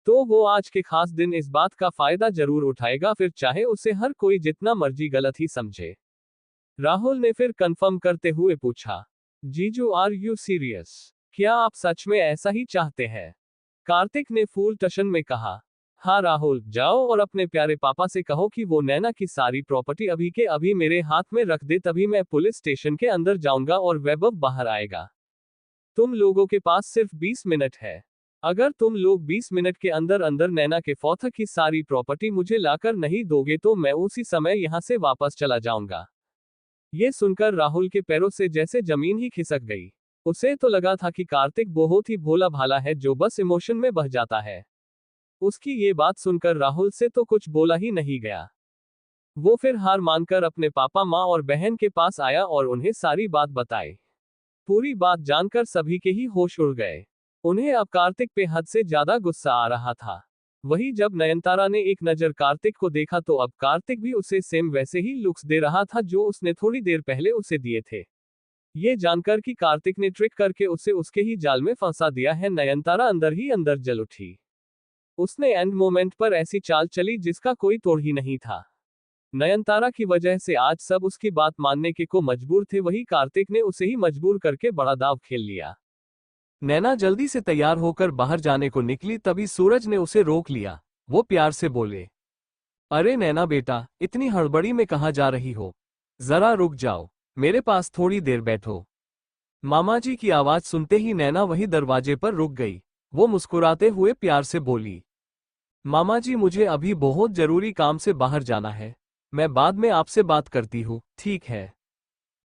तो वो आज के खास दिन इस बात का फायदा जरूर उठाएगा, फिर चाहे उसे हर कोई जितना मर्जी गलत ही समझे। राहुल ने फिर कंफर्म करते हुए पूछा, जीजू, आर यू सीरियस? क्या आप सच में ऐसा ही चाहते हैं? कार्तिक ने फूल टशन में कहा, हाँ राहुल, जाओ और अपने प्यारे पापा से कहो कि वो नैना की सारी प्रॉपर्टी अभी के अभी मेरे हाथ में रख दे, तभी मैं पुलिस स्टेशन के अंदर जाऊंगा और वैभव बाहर आएगा। तुम लोगों के पास सिर्फ 20 मिनट है। अगर तुम लोग 20 मिनट के अंदर अंदर नैना के फौथ की सारी प्रॉपर्टी मुझे लाकर नहीं दोगे तो मैं उसी समय यहां से वापस चला जाऊंगा। ये सुनकर राहुल के पैरों से जैसे जमीन ही खिसक गई। उसे तो लगा था कि कार्तिक बहुत ही भोला भाला है जो बस इमोशन में बह जाता है। उसकी ये बात सुनकर राहुल से तो कुछ बोला ही नहीं गया। वो फिर हार मानकर अपने पापा, माँ और बहन के पास आया और उन्हें सारी बात बताई। पूरी बात जानकर सभी के ही होश उड़ गए। उन्हें अब कार्तिक पे हद से ज्यादा गुस्सा आ रहा था। वही जब नयनतारा ने एक नजर कार्तिक को देखा तो अब कार्तिक भी उसे सेम वैसे ही लुक्स दे रहा था जो उसने थोड़ी देर पहले उसे दिए थे। ये जानकर कि कार्तिक ने ट्रिक करके उसे उसके ही जाल में फंसा दिया है, नयनतारा अंदर ही अंदर जल उठी। उसने एंड मोमेंट पर ऐसी चाल चली जिसका कोई तोड़ ही नहीं था। नयनतारा की वजह से आज सब उसकी बात मानने के को मजबूर थे, वही कार्तिक ने उसे ही मजबूर करके बड़ा दाव खेल लिया। नैना जल्दी से तैयार होकर बाहर जाने को निकली, तभी सूरज ने उसे रोक लिया। वो प्यार से बोले, अरे नैना बेटा, इतनी हड़बड़ी में कहाँ जा रही हो? जरा रुक जाओ, मेरे पास थोड़ी देर बैठो। मामाजी की आवाज सुनते ही नैना वही दरवाजे पर रुक गई। वो मुस्कुराते हुए प्यार से बोली, मामाजी, मुझे अभी बहुत जरूरी काम से बाहर जाना है। मैं बाद में आपसे बात करती हूँ, ठीक है?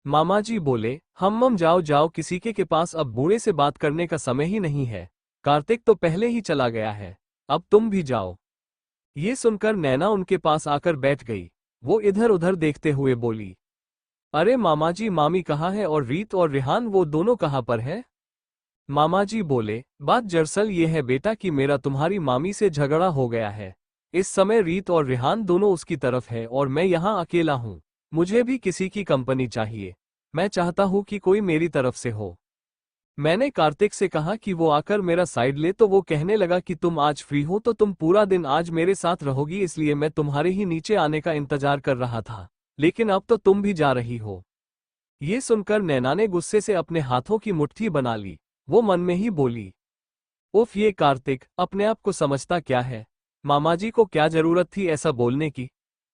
मामाजी बोले, हम जाओ जाओ, किसी के पास अब बूढ़े से बात करने का समय ही नहीं है। कार्तिक तो पहले ही चला गया है, अब तुम भी जाओ। ये सुनकर नैना उनके पास आकर बैठ गई। वो इधर उधर देखते हुए बोली, अरे मामाजी, मामी कहाँ है और रीत और रिहान, वो दोनों कहाँ पर है? मामाजी बोले, बात दरअसल ये है बेटा कि मेरा तुम्हारी मामी से झगड़ा हो गया है। इस समय रीत और रिहान दोनों उसकी तरफ है और मैं यहाँ अकेला हूँ। मुझे भी किसी की कंपनी चाहिए। मैं चाहता हूँ कि कोई मेरी तरफ से हो। मैंने कार्तिक से कहा कि वो आकर मेरा साइड ले, तो वो कहने लगा कि तुम आज फ्री हो तो तुम पूरा दिन आज मेरे साथ रहोगी, इसलिए मैं तुम्हारे ही नीचे आने का इंतजार कर रहा था। लेकिन अब तो तुम भी जा रही हो। ये सुनकर नैना ने गुस्से से अपने हाथों की मुट्ठी बना ली। वो मन में ही बोली, उफ, ये कार्तिक अपने आप को समझता क्या है? मामाजी को क्या जरूरत थी ऐसा बोलने की?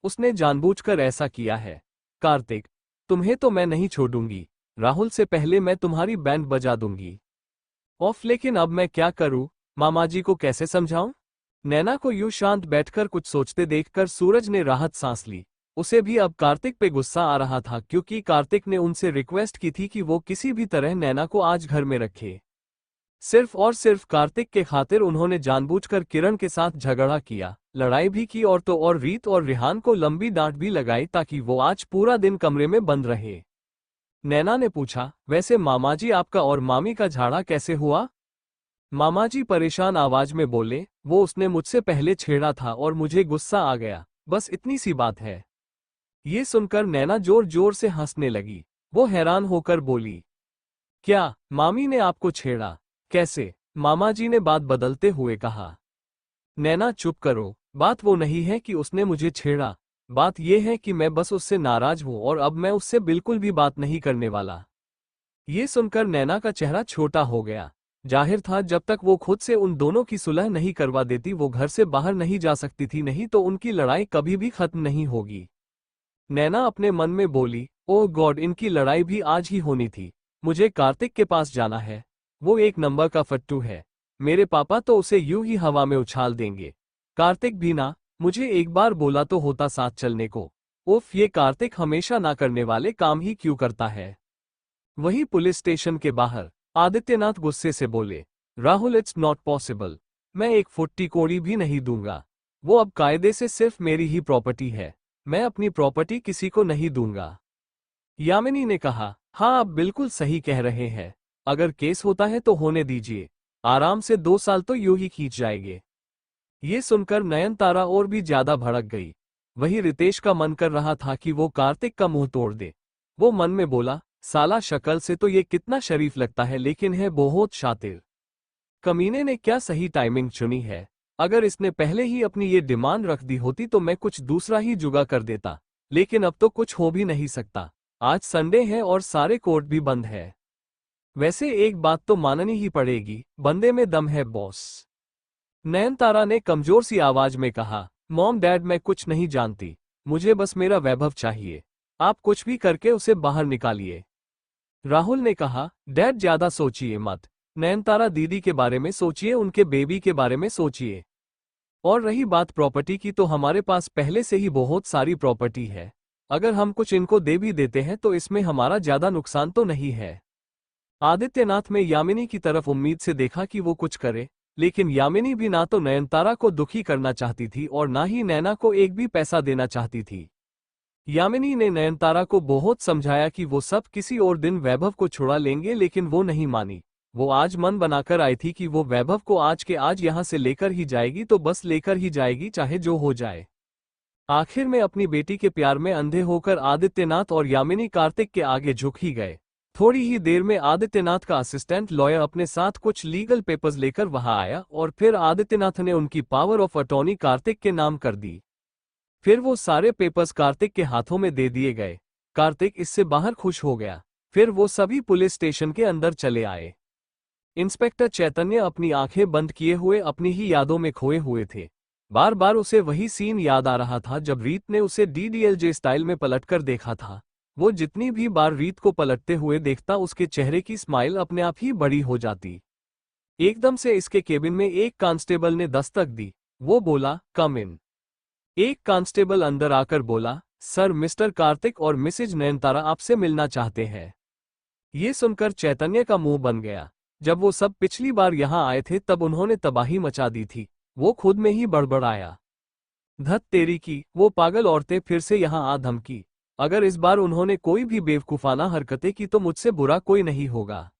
उसने जानबूझकर ऐसा किया है। कार्तिक, तुम्हें तो मैं नहीं छोड़ूंगी। राहुल से पहले मैं तुम्हारी बैंड बजा दूंगी। ऑफ, लेकिन अब मैं क्या करूं? मामाजी को कैसे समझाऊं? नैना को यूं शांत बैठकर कुछ सोचते देखकर सूरज ने राहत सांस ली। उसे भी अब कार्तिक पे गुस्सा आ रहा था, क्योंकि कार्तिक ने उनसे रिक्वेस्ट की थी कि वो किसी भी तरह नैना को आज घर में रखे। सिर्फ और सिर्फ कार्तिक के खातिर उन्होंने जानबूझकर किरण के साथ झगड़ा किया, लड़ाई भी की और तो और रीत और रिहान को लंबी डांट भी लगाई ताकि वो आज पूरा दिन कमरे में बंद रहे। नैना ने पूछा, वैसे मामाजी, आपका और मामी का झाड़ा कैसे हुआ? मामाजी परेशान आवाज में बोले, वो उसने मुझसे पहले छेड़ा था और मुझे गुस्सा आ गया, बस इतनी सी बात है। ये सुनकर नैना जोर जोर से हंसने लगी। वो हैरान होकर बोली, क्या मामी ने आपको छेड़ा? कैसे? मामाजी ने बात बदलते हुए कहा। नैना, चुप करो। बात वो नहीं है कि उसने मुझे छेड़ा, बात यह है कि मैं बस उससे नाराज हूं और अब मैं उससे बिल्कुल भी बात नहीं करने वाला। ये सुनकर नैना का चेहरा छोटा हो गया। जाहिर था जब तक वो खुद से उन दोनों की सुलह नहीं करवा देती वो घर से बाहर नहीं जा सकती थी, नहीं तो उनकी लड़ाई कभी भी खत्म नहीं होगी। नैना अपने मन में बोली, ओह गॉड, इनकी लड़ाई भी आज ही होनी थी। मुझे कार्तिक के पास जाना है। वो एक नंबर का फट्टू है। मेरे पापा तो उसे यूं ही हवा में उछाल देंगे। कार्तिक भी ना, मुझे एक बार बोला तो होता साथ चलने को। उफ, ये कार्तिक हमेशा ना करने वाले काम ही क्यों करता है। वही पुलिस स्टेशन के बाहर आदित्यनाथ गुस्से से बोले, राहुल इट्स नॉट पॉसिबल, मैं एक फुट्टी कोड़ी भी नहीं दूंगा। वो अब कायदे से सिर्फ मेरी ही प्रॉपर्टी है, मैं अपनी प्रॉपर्टी किसी को नहीं दूंगा। यामिनी ने कहा, हाँ आप बिल्कुल सही कह रहे हैं, अगर केस होता है तो होने दीजिए, आराम से 2 साल तो यूं ही खींच जाएंगे। ये सुनकर नयनतारा और भी ज्यादा भड़क गई। वही रितेश का मन कर रहा था कि वो कार्तिक का मुंह तोड़ दे। वो मन में बोला, साला शक्ल से तो ये कितना शरीफ लगता है लेकिन है बहुत शातिर। कमीने ने क्या सही टाइमिंग चुनी है, अगर इसने पहले ही अपनी ये डिमांड रख दी होती तो मैं कुछ दूसरा ही जुगाड़ कर देता, लेकिन अब तो कुछ हो भी नहीं सकता। आज संडे है और सारे कोर्ट भी बंद है। वैसे एक बात तो माननी ही पड़ेगी, बंदे में दम है बॉस। नयनतारा ने कमजोर सी आवाज में कहा, मॉम डैड मैं कुछ नहीं जानती, मुझे बस मेरा वैभव चाहिए, आप कुछ भी करके उसे बाहर निकालिए। राहुल ने कहा, डैड ज्यादा सोचिए मत, नयनतारा दीदी के बारे में सोचिए, उनके बेबी के बारे में सोचिए। और रही बात प्रॉपर्टी की तो हमारे पास पहले से ही बहुत सारी प्रॉपर्टी है, अगर हम कुछ इनको दे भी देते हैं तो इसमें हमारा ज्यादा नुकसान तो नहीं है। आदित्यनाथ में यामिनी की तरफ उम्मीद से देखा कि वो कुछ करे, लेकिन यामिनी भी ना तो नयनतारा को दुखी करना चाहती थी और ना ही नैना को एक भी पैसा देना चाहती थी। यामिनी ने नयनतारा को बहुत समझाया कि वो सब किसी और दिन वैभव को छुड़ा लेंगे, लेकिन वो नहीं मानी। वो आज मन बनाकर आई थी कि वो वैभव को आज के आज यहां से लेकर ही जाएगी, तो बस लेकर ही जाएगी, चाहे जो हो जाए। आखिर में अपनी बेटी के प्यार में अंधे होकर आदित्यनाथ और यामिनी कार्तिक के आगे झुक ही गए। थोड़ी ही देर में आदित्यनाथ का असिस्टेंट लॉयर अपने साथ कुछ लीगल पेपर्स लेकर वहां आया और फिर आदित्यनाथ ने उनकी पावर ऑफ अटॉर्नी कार्तिक के नाम कर दी। फिर वो सारे पेपर्स कार्तिक के हाथों में दे दिए गए। कार्तिक इससे बाहर खुश हो गया। फिर वो सभी पुलिस स्टेशन के अंदर चले आए। इंस्पेक्टर चैतन्य अपनी आंखें बंद किए हुए अपनी ही यादों में खोए हुए थे। बार बार उसे वही सीन याद आ रहा था जब रीत ने उसे डीडीएलजे स्टाइल में पलटकर देखा था। वो जितनी भी बार रीत को पलटते हुए देखता उसके चेहरे की स्माइल अपने आप ही बड़ी हो जाती। एकदम से इसके केबिन में एक कांस्टेबल ने दस्तक दी। वो बोला, कम इन। एक कांस्टेबल अंदर आकर बोला, सर मिस्टर कार्तिक और मिसेज नयनतारा आपसे मिलना चाहते हैं। ये सुनकर चैतन्य का मुंह बन गया। जब वो सब पिछली बार यहां आए थे तब उन्होंने तबाही मचा दी थी। वो खुद में ही बड़बड़ाया, धत तेरी की, वो पागल औरतें फिर से यहां आ धमकी। अगर इस बार उन्होंने कोई भी बेवकूफाना हरकतें की तो मुझसे बुरा कोई नहीं होगा।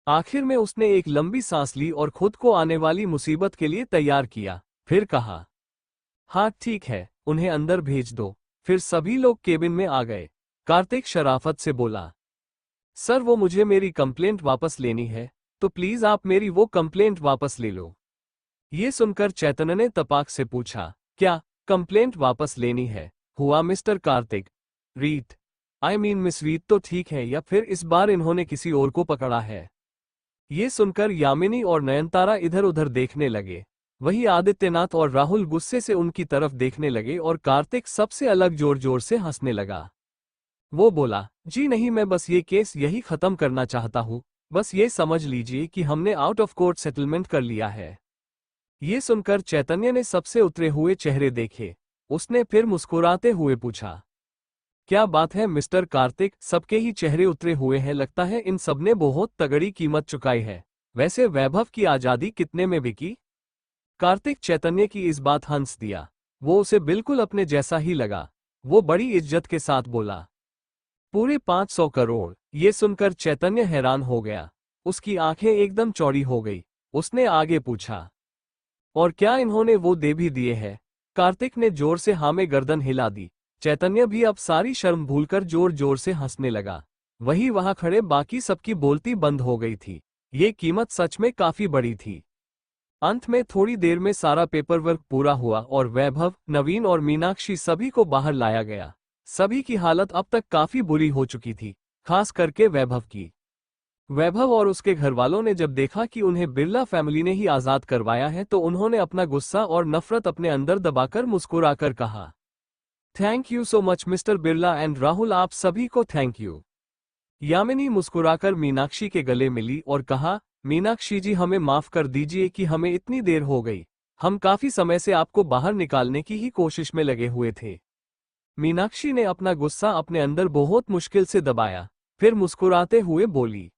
आखिर में उसने एक लंबी सांस ली और खुद को आने वाली मुसीबत के लिए तैयार किया। फिर कहा, हाँ ठीक है, उन्हें अंदर भेज दो। फिर सभी लोग केबिन में आ गए। कार्तिक शराफत से बोला, सर वो मुझे मेरी कंप्लेंट वापस लेनी है, तो प्लीज आप मेरी वो कंप्लेंट वापस ले लो। ये सुनकर चैतन्य ने तपाक से पूछा, क्या कंप्लेंट वापस लेनी है? हुआ मिस्टर कार्तिक? रीत, आई मीन मिस रीत तो ठीक है, या फिर इस बार इन्होंने किसी और को पकड़ा है? ये सुनकर यामिनी और नयनतारा इधर उधर देखने लगे। वही आदित्यनाथ और राहुल गुस्से से उनकी तरफ देखने लगे और कार्तिक सबसे अलग जोर जोर से हंसने लगा। वो बोला, जी नहीं, मैं बस ये केस यही खत्म करना चाहता हूँ, बस ये समझ लीजिए कि हमने आउट ऑफ कोर्ट सेटलमेंट कर लिया है। ये सुनकर चैतन्य ने सबसे उतरे हुए चेहरे देखे। उसने फिर मुस्कुराते हुए पूछा, क्या बात है मिस्टर कार्तिक, सबके ही चेहरे उतरे हुए हैं, लगता है इन सबने बहुत तगड़ी कीमत चुकाई है। वैसे वैभव की आजादी कितने में बिकी? कार्तिक चैतन्य की इस बात हंस दिया। वो उसे बिल्कुल अपने जैसा ही लगा। वो बड़ी इज्जत के साथ बोला, पूरे 500 करोड़। ये सुनकर चैतन्य हैरान हो गया। उसकी आंखें एकदम चौड़ी हो गई। उसने आगे पूछा, और क्या इन्होंने वो दे भी दिए हैं? कार्तिक ने जोर से हाँ में गर्दन हिला दी। चैतन्य भी अब सारी शर्म भूलकर जोर जोर से हंसने लगा। वही वहां खड़े बाकी सबकी बोलती बंद हो गई थी। ये कीमत सच में काफी बड़ी थी। अंत में थोड़ी देर में सारा पेपर वर्क पूरा हुआ और वैभव, नवीन और मीनाक्षी सभी को बाहर लाया गया। सभी की हालत अब तक काफी बुरी हो चुकी थी, खास करके वैभव की। वैभव और उसके घरवालों ने जब देखा कि उन्हें बिरला फैमिली ने ही आजाद करवाया है तो उन्होंने अपना गुस्सा और नफरत अपने अंदर दबाकर मुस्कुराकर कहा, thank you so much mister Birla and Rahul, आप सभी को थैंक यू। यामिनी मुस्कुराकर मीनाक्षी के गले मिली और कहा, मीनाक्षी जी हमें माफ कर दीजिए कि हमें इतनी देर हो गई। हम काफी समय से आपको बाहर निकालने की ही कोशिश में लगे हुए थे। मीनाक्षी ने अपना गुस्सा अपने अंदर बहुत मुश्किल से दबाया। फिर मुस्कुराते हुए बोली,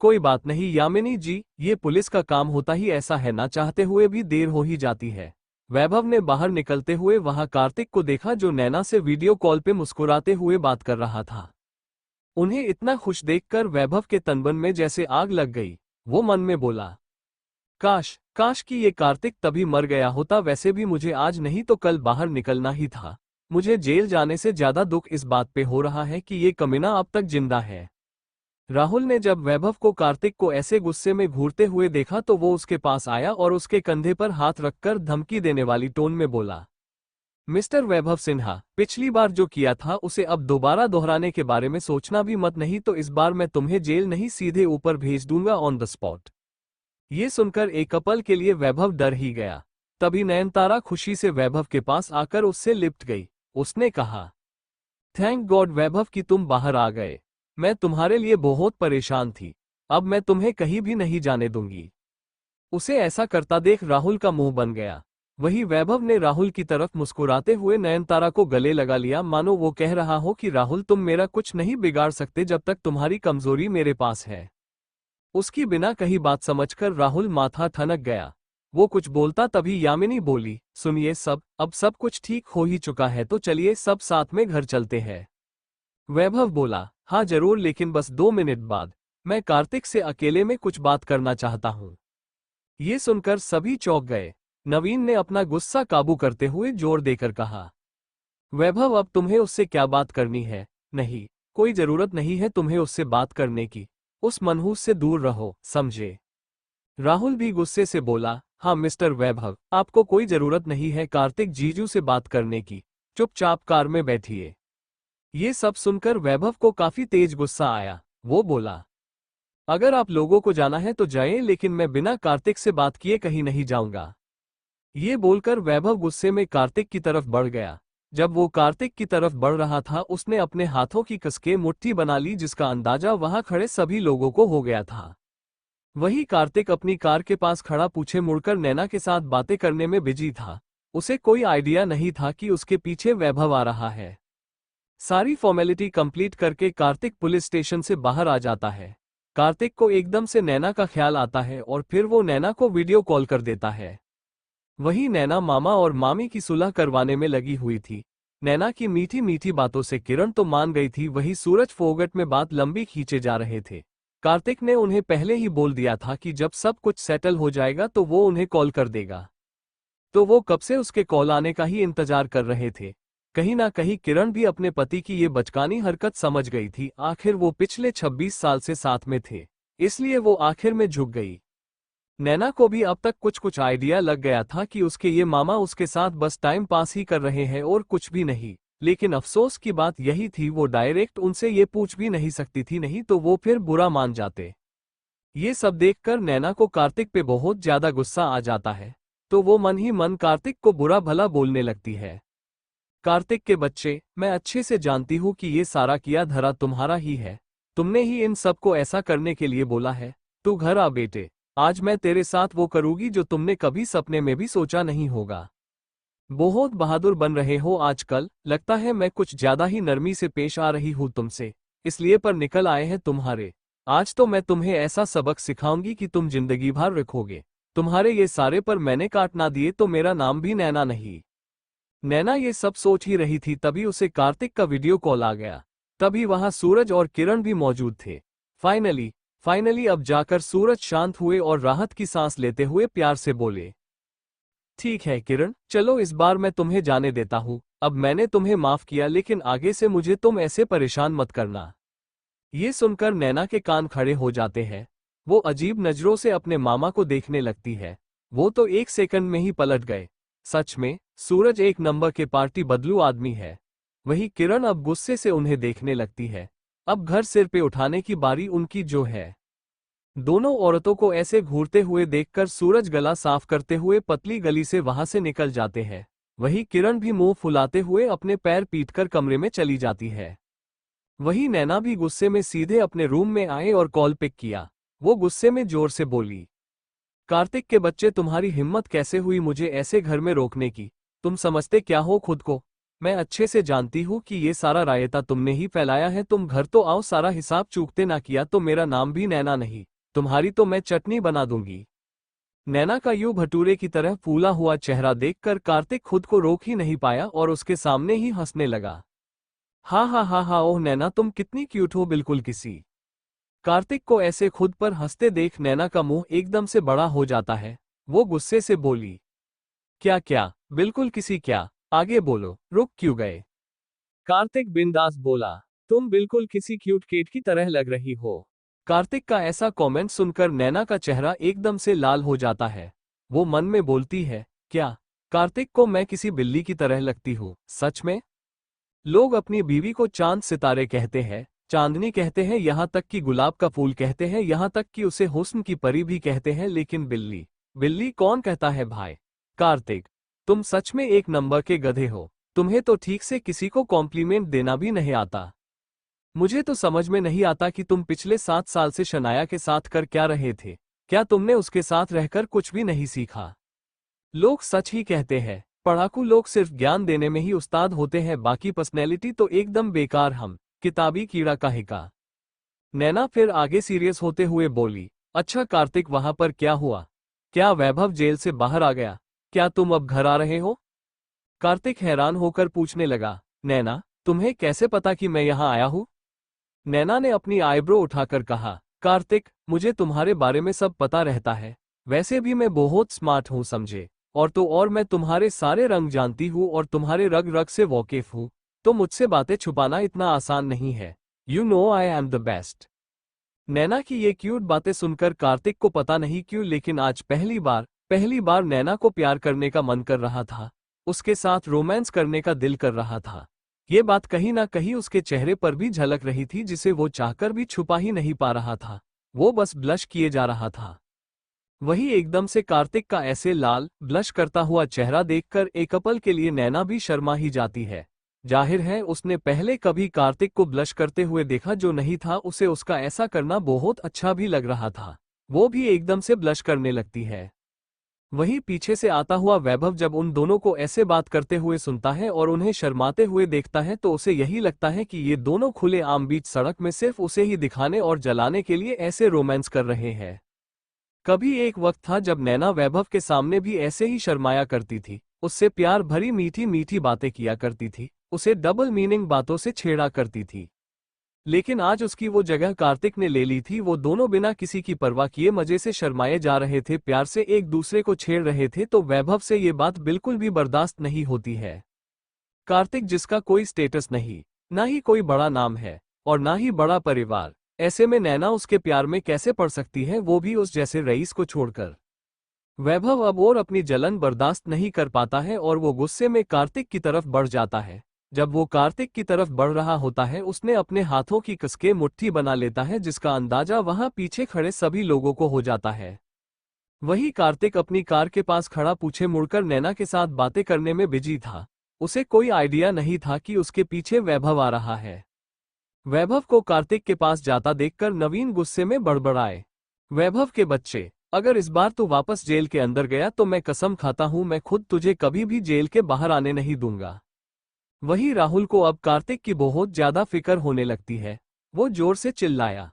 कोई बात नहीं यामिनी जी, ये पुलिस का काम होता ही ऐसा है, ना चाहते हुए भी देर हो ही जाती है। वैभव ने बाहर निकलते हुए वहां कार्तिक को देखा जो नैना से वीडियो कॉल पे मुस्कुराते हुए बात कर रहा था। उन्हें इतना खुश देखकर वैभव के तनबन में जैसे आग लग गई। वो मन में बोला, काश काश कि ये कार्तिक तभी मर गया होता, वैसे भी मुझे आज नहीं तो कल बाहर निकलना ही था। मुझे जेल जाने से ज्यादा दुख इस बात पे हो रहा है कि ये कमीना अब तक जिंदा है। राहुल ने जब वैभव को कार्तिक को ऐसे गुस्से में घूरते हुए देखा तो वो उसके पास आया और उसके कंधे पर हाथ रखकर धमकी देने वाली टोन में बोला, मिस्टर वैभव सिन्हा, पिछली बार जो किया था उसे अब दोबारा दोहराने के बारे में सोचना भी मत, नहीं तो इस बार मैं तुम्हें जेल नहीं सीधे ऊपर भेज दूंगा ऑन द स्पॉट। ये सुनकर एक पल के लिए वैभव डर ही गया। तभी नयनतारा खुशी से वैभव के पास आकर उससे लिपट गई। उसने कहा, थैंक गॉड वैभव कि तुम बाहर आ गए। मैं तुम्हारे लिए बहुत परेशान थी। अब मैं तुम्हें कहीं भी नहीं जाने दूंगी। उसे ऐसा करता देख राहुल का मुंह बन गया। वही वैभव ने राहुल की तरफ मुस्कुराते हुए नयनतारा को गले लगा लिया, मानो वो कह रहा हो कि राहुल तुम मेरा कुछ नहीं बिगाड़ सकते जब तक तुम्हारी कमजोरी मेरे पास है। उसकी बिना कही बात समझकर राहुल माथा ठनक गया। वो कुछ बोलता तभी यामिनी बोली, सुनिए सब, अब सब कुछ ठीक हो ही चुका है तो चलिए सब साथ में घर चलते हैं। वैभव बोला, हाँ जरूर, लेकिन बस 2 मिनट बाद। मैं कार्तिक से अकेले में कुछ बात करना चाहता हूँ। ये सुनकर सभी चौंक गए। नवीन ने अपना गुस्सा काबू करते हुए जोर देकर कहा, वैभव अब तुम्हें उससे क्या बात करनी है? नहीं, कोई जरूरत नहीं है तुम्हें उससे बात करने की। उस मनहूस से दूर रहो, समझे? राहुल भी गुस्से से बोला, हाँ मिस्टर वैभव, आपको कोई जरूरत नहीं है कार्तिक जीजू से बात करने की। चुपचाप कार में बैठिए। ये सब सुनकर वैभव को काफी तेज गुस्सा आया। वो बोला, अगर आप लोगों को जाना है तो जाएं, लेकिन मैं बिना कार्तिक से बात किए कहीं नहीं जाऊंगा। ये बोलकर वैभव गुस्से में कार्तिक की तरफ बढ़ गया। जब वो कार्तिक की तरफ बढ़ रहा था उसने अपने हाथों की कसके मुट्ठी बना ली, जिसका अंदाजा वहां खड़े सभी लोगों को हो गया था। वही कार्तिक अपनी कार के पास खड़ा पीछे मुड़कर नैना के साथ बातें करने में बिजी था। उसे कोई आइडिया नहीं था कि उसके पीछे वैभव आ रहा है। सारी फॉर्मेलिटी कंप्लीट करके कार्तिक पुलिस स्टेशन से बाहर आ जाता है। कार्तिक को एकदम से नैना का ख्याल आता है और फिर वो नैना को वीडियो कॉल कर देता है। वही नैना मामा और मामी की सुलह करवाने में लगी हुई थी। नैना की मीठी मीठी बातों से किरण तो मान गई थी, वही सूरज फोगट में बात लंबी खींचे जा रहे थे। कार्तिक ने उन्हें पहले ही बोल दिया था कि जब सब कुछ सेटल हो जाएगा तो वो उन्हें कॉल कर देगा। तो वो कब से उसके कॉल आने का ही इंतजार कर रहे थे। कहीं ना कहीं किरण भी अपने पति की ये बचकानी हरकत समझ गई थी। आखिर वो पिछले 26 साल से साथ में थे, इसलिए वो आखिर में झुक गई। नैना को भी अब तक कुछ आइडिया लग गया था कि उसके ये मामा उसके साथ बस टाइम पास ही कर रहे हैं और कुछ भी नहीं। लेकिन अफसोस की बात यही थी, वो डायरेक्ट उनसे ये पूछ भी नहीं सकती थी, नहीं तो वो फिर बुरा मान जाते। ये सब देखकर नैना को कार्तिक पे बहुत ज्यादा गुस्सा आ जाता है, तो वो मन ही मन कार्तिक को बुरा भला बोलने लगती है। कार्तिक के बच्चे, मैं अच्छे से जानती हूँ कि ये सारा किया धरा तुम्हारा ही है। तुमने ही इन सबको ऐसा करने के लिए बोला है। तू घर आ बेटे, आज मैं तेरे साथ वो करूंगी जो तुमने कभी सपने में भी सोचा नहीं होगा। बहुत बहादुर बन रहे हो आजकल, लगता है मैं कुछ ज्यादा ही नरमी से पेश आ रही हूँ तुमसे, इसलिए पर निकल आए हैं तुम्हारे। आज तो मैं तुम्हें ऐसा सबक सिखाऊंगी कि तुम जिंदगी भर रखोगे। तुम्हारे ये सारे पर मैंने काट ना दिए तो मेरा नाम भी नैना नहीं। नैना ये सब सोच ही रही थी, तभी उसे कार्तिक का वीडियो कॉल आ गया। तभी वहां सूरज और किरण भी मौजूद थे। फाइनली अब जाकर सूरज शांत हुए और राहत की सांस लेते हुए प्यार से बोले, ठीक है किरण, चलो इस बार मैं तुम्हें जाने देता हूँ। अब मैंने तुम्हें माफ किया, लेकिन आगे से मुझे तुम ऐसे परेशान मत करना। ये सुनकर नैना के कान खड़े हो जाते हैं। वो अजीब नजरों से अपने मामा को देखने लगती है। वो तो 1 सेकंड में ही पलट गए। सच में सूरज एक नंबर के पार्टी बदलू आदमी है। वही किरण अब गुस्से से उन्हें देखने लगती है। अब घर सिर पे उठाने की बारी उनकी जो है। दोनों औरतों को ऐसे घूरते हुए देखकर सूरज गला साफ करते हुए पतली गली से वहां से निकल जाते हैं। वही किरण भी मुंह फुलाते हुए अपने पैर पीटकर कमरे में चली जाती है। वही नैना भी गुस्से में सीधे अपने रूम में आए और कॉल पिक किया। वो गुस्से में जोर से बोली, कार्तिक के बच्चे, तुम्हारी हिम्मत कैसे हुई मुझे ऐसे घर में रोकने की? तुम समझते क्या हो खुद को? मैं अच्छे से जानती हूँ कि ये सारा रायता तुमने ही फैलाया है। तुम घर तो आओ, सारा हिसाब चूकते ना किया तो मेरा नाम भी नैना नहीं, तुम्हारी तो मैं चटनी बना दूंगी। नैना का यूं भटूरे की तरह फूला हुआ चेहरा देखकर कार्तिक खुद को रोक ही नहीं पाया और उसके सामने ही हंसने लगा। हा हा हा हा, ओह नैना तुम कितनी क्यूट हो, बिल्कुल किसी। कार्तिक को ऐसे खुद पर हंसते देख नैना का मुंह एकदम से बड़ा हो जाता है। वो गुस्से से बोली, क्या क्या, बिल्कुल किसी क्या, आगे बोलो, रुक क्यों गए। कार्तिक बिंदास बोला, तुम बिल्कुल किसी क्यूट केट की तरह लग रही हो। कार्तिक का ऐसा कमेंट सुनकर नैना का चेहरा एकदम से लाल हो जाता है। वो मन में बोलती है, क्या कार्तिक को मैं किसी बिल्ली की तरह लगती हूँ सच में। लोग अपनी बीवी को चांद सितारे कहते हैं, चांदनी कहते हैं, यहाँ तक कि गुलाब का फूल कहते हैं, यहाँ तक कि उसे हुस्न की परी भी कहते हैं, लेकिन बिल्ली, बिल्ली कौन कहता है भाई। कार्तिक, तुम सच में एक नंबर के गधे हो। तुम्हें तो ठीक से किसी को कॉम्प्लीमेंट देना भी नहीं आता। मुझे तो समझ में नहीं आता कि तुम पिछले 7 साल से शनाया के साथ कर क्या रहे थे। क्या तुमने उसके साथ रहकर कुछ भी नहीं सीखा। लोग सच ही कहते हैं, पढ़ाकू लोग सिर्फ ज्ञान देने में ही उस्ताद होते हैं, बाकी पर्सनैलिटी तो एकदम बेकार, हम किताबी कीड़ा काहे का। नैना फिर आगे सीरियस होते हुए बोली, अच्छा कार्तिक वहां पर क्या हुआ। क्या वैभव जेल से बाहर आ गया। क्या तुम अब घर आ रहे हो। कार्तिक हैरान होकर पूछने लगा, नैना तुम्हें कैसे पता कि मैं यहाँ आया हूँ। नैना ने अपनी आईब्रो उठाकर कहा, कार्तिक मुझे तुम्हारे बारे में सब पता रहता है। वैसे भी मैं बहुत स्मार्ट हूँ समझे, और तो और मैं तुम्हारे सारे रंग जानती हूँ और तुम्हारे रग रग से वाकिफ हूँ। तो मुझसे बातें छुपाना इतना आसान नहीं है। You know I am the best. Naina की ये क्यूट बातें सुनकर कार्तिक को पता नहीं क्यों, लेकिन आज पहली बार नैना को प्यार करने का मन कर रहा था। उसके साथ रोमांस करने का दिल कर रहा था। ये बात कहीं ना कहीं उसके चेहरे पर भी झलक रही थी, जिसे वो चाहकर भी छुपा ही नहीं पा रहा था। वो बस ब्लश किए जा रहा था। वही एकदम से कार्तिक का ऐसे लाल ब्लश करता हुआ चेहरा देखकर एक पल के लिए नैना भी शर्मा ही जाती है। जाहिर है उसने पहले कभी कार्तिक को ब्लश करते हुए देखा जो नहीं था, उसे उसका ऐसा करना बहुत अच्छा भी लग रहा था। वो भी एकदम से ब्लश करने लगती है। वहीं पीछे से आता हुआ वैभव जब उन दोनों को ऐसे बात करते हुए सुनता है और उन्हें शर्माते हुए देखता है तो उसे यही लगता है कि ये दोनों खुले आम बीच सड़क में सिर्फ उसे ही दिखाने और जलाने के लिए ऐसे रोमांस कर रहे हैं। कभी एक वक्त था जब नैना वैभव के सामने भी ऐसे ही शर्माया करती थी, उससे प्यार भरी मीठी मीठी बातें किया करती थी, उसे डबल मीनिंग बातों से छेड़ा करती थी। लेकिन आज उसकी वो जगह कार्तिक ने ले ली थी। वो दोनों बिना किसी की परवाह किए मजे से शर्माए जा रहे थे, प्यार से एक दूसरे को छेड़ रहे थे, तो वैभव से ये बात बिल्कुल भी बर्दाश्त नहीं होती है। कार्तिक जिसका कोई स्टेटस नहीं, ना ही कोई बड़ा नाम है और ना ही बड़ा परिवार, ऐसे में नैना उसके प्यार में कैसे पड़ सकती है, वो भी उस जैसे रईस को छोड़कर। वैभव अब और अपनी जलन बर्दाश्त नहीं कर पाता है और वो गुस्से में कार्तिक की तरफ बढ़ जाता है। जब वो कार्तिक की तरफ बढ़ रहा होता है उसने अपने हाथों की कसके मुट्ठी बना लेता है, जिसका अंदाजा वहां पीछे खड़े सभी लोगों को हो जाता है। वही कार्तिक अपनी कार के पास खड़ा पीछे मुड़कर नैना के साथ बातें करने में बिजी था। उसे कोई आइडिया नहीं था कि उसके पीछे वैभव आ रहा है। वैभव को कार्तिक के पास जाता देखकर नवीन गुस्से में बड़बड़ाए, वैभव के बच्चे, अगर इस बार तू वापस जेल के अंदर गया तो मैं कसम खाता हूं मैं खुद तुझे कभी भी जेल के बाहर आने नहीं दूंगा। वही राहुल को अब कार्तिक की बहुत ज्यादा फिक्र होने लगती है। वो जोर से चिल्लाया,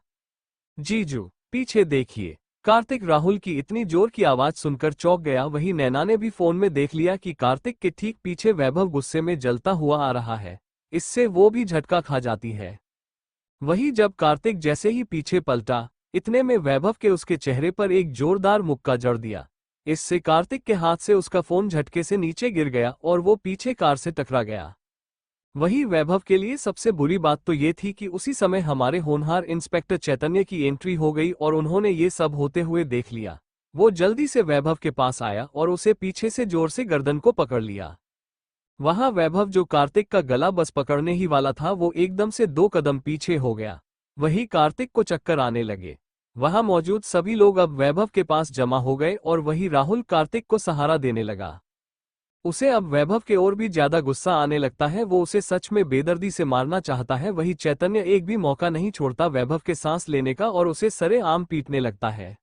जीजू पीछे देखिए। कार्तिक राहुल की इतनी जोर की आवाज सुनकर चौंक गया। वही नैना ने भी फोन में देख लिया कि कार्तिक के ठीक पीछे वैभव गुस्से में जलता हुआ आ रहा है। इससे वो भी झटका खा जाती है। वही जब कार्तिक जैसे ही पीछे पलटा, इतने में वैभव के उसके चेहरे पर एक जोरदार मुक्का जड़ दिया। इससे कार्तिक के हाथ से उसका फोन झटके से नीचे गिर गया और वो पीछे कार से टकरा गया। वही वैभव के लिए सबसे बुरी बात तो ये थी कि उसी समय हमारे होनहार इंस्पेक्टर चैतन्य की एंट्री हो गई और उन्होंने ये सब होते हुए देख लिया। वो जल्दी से वैभव के पास आया और उसे पीछे से जोर से गर्दन को पकड़ लिया। वहां वैभव जो कार्तिक का गला बस पकड़ने ही वाला था, वो एकदम से 2 कदम पीछे हो गया। वही कार्तिक को चक्कर आने लगे। वहां मौजूद सभी लोग अब वैभव के पास जमा हो गए और वही राहुल कार्तिक को सहारा देने लगा। उसे अब वैभव के और भी ज्यादा गुस्सा आने लगता है। वो उसे सच में बेदर्दी से मारना चाहता है। वही चैतन्य एक भी मौका नहीं छोड़ता वैभव के सांस लेने का और उसे सरेआम पीटने लगता है।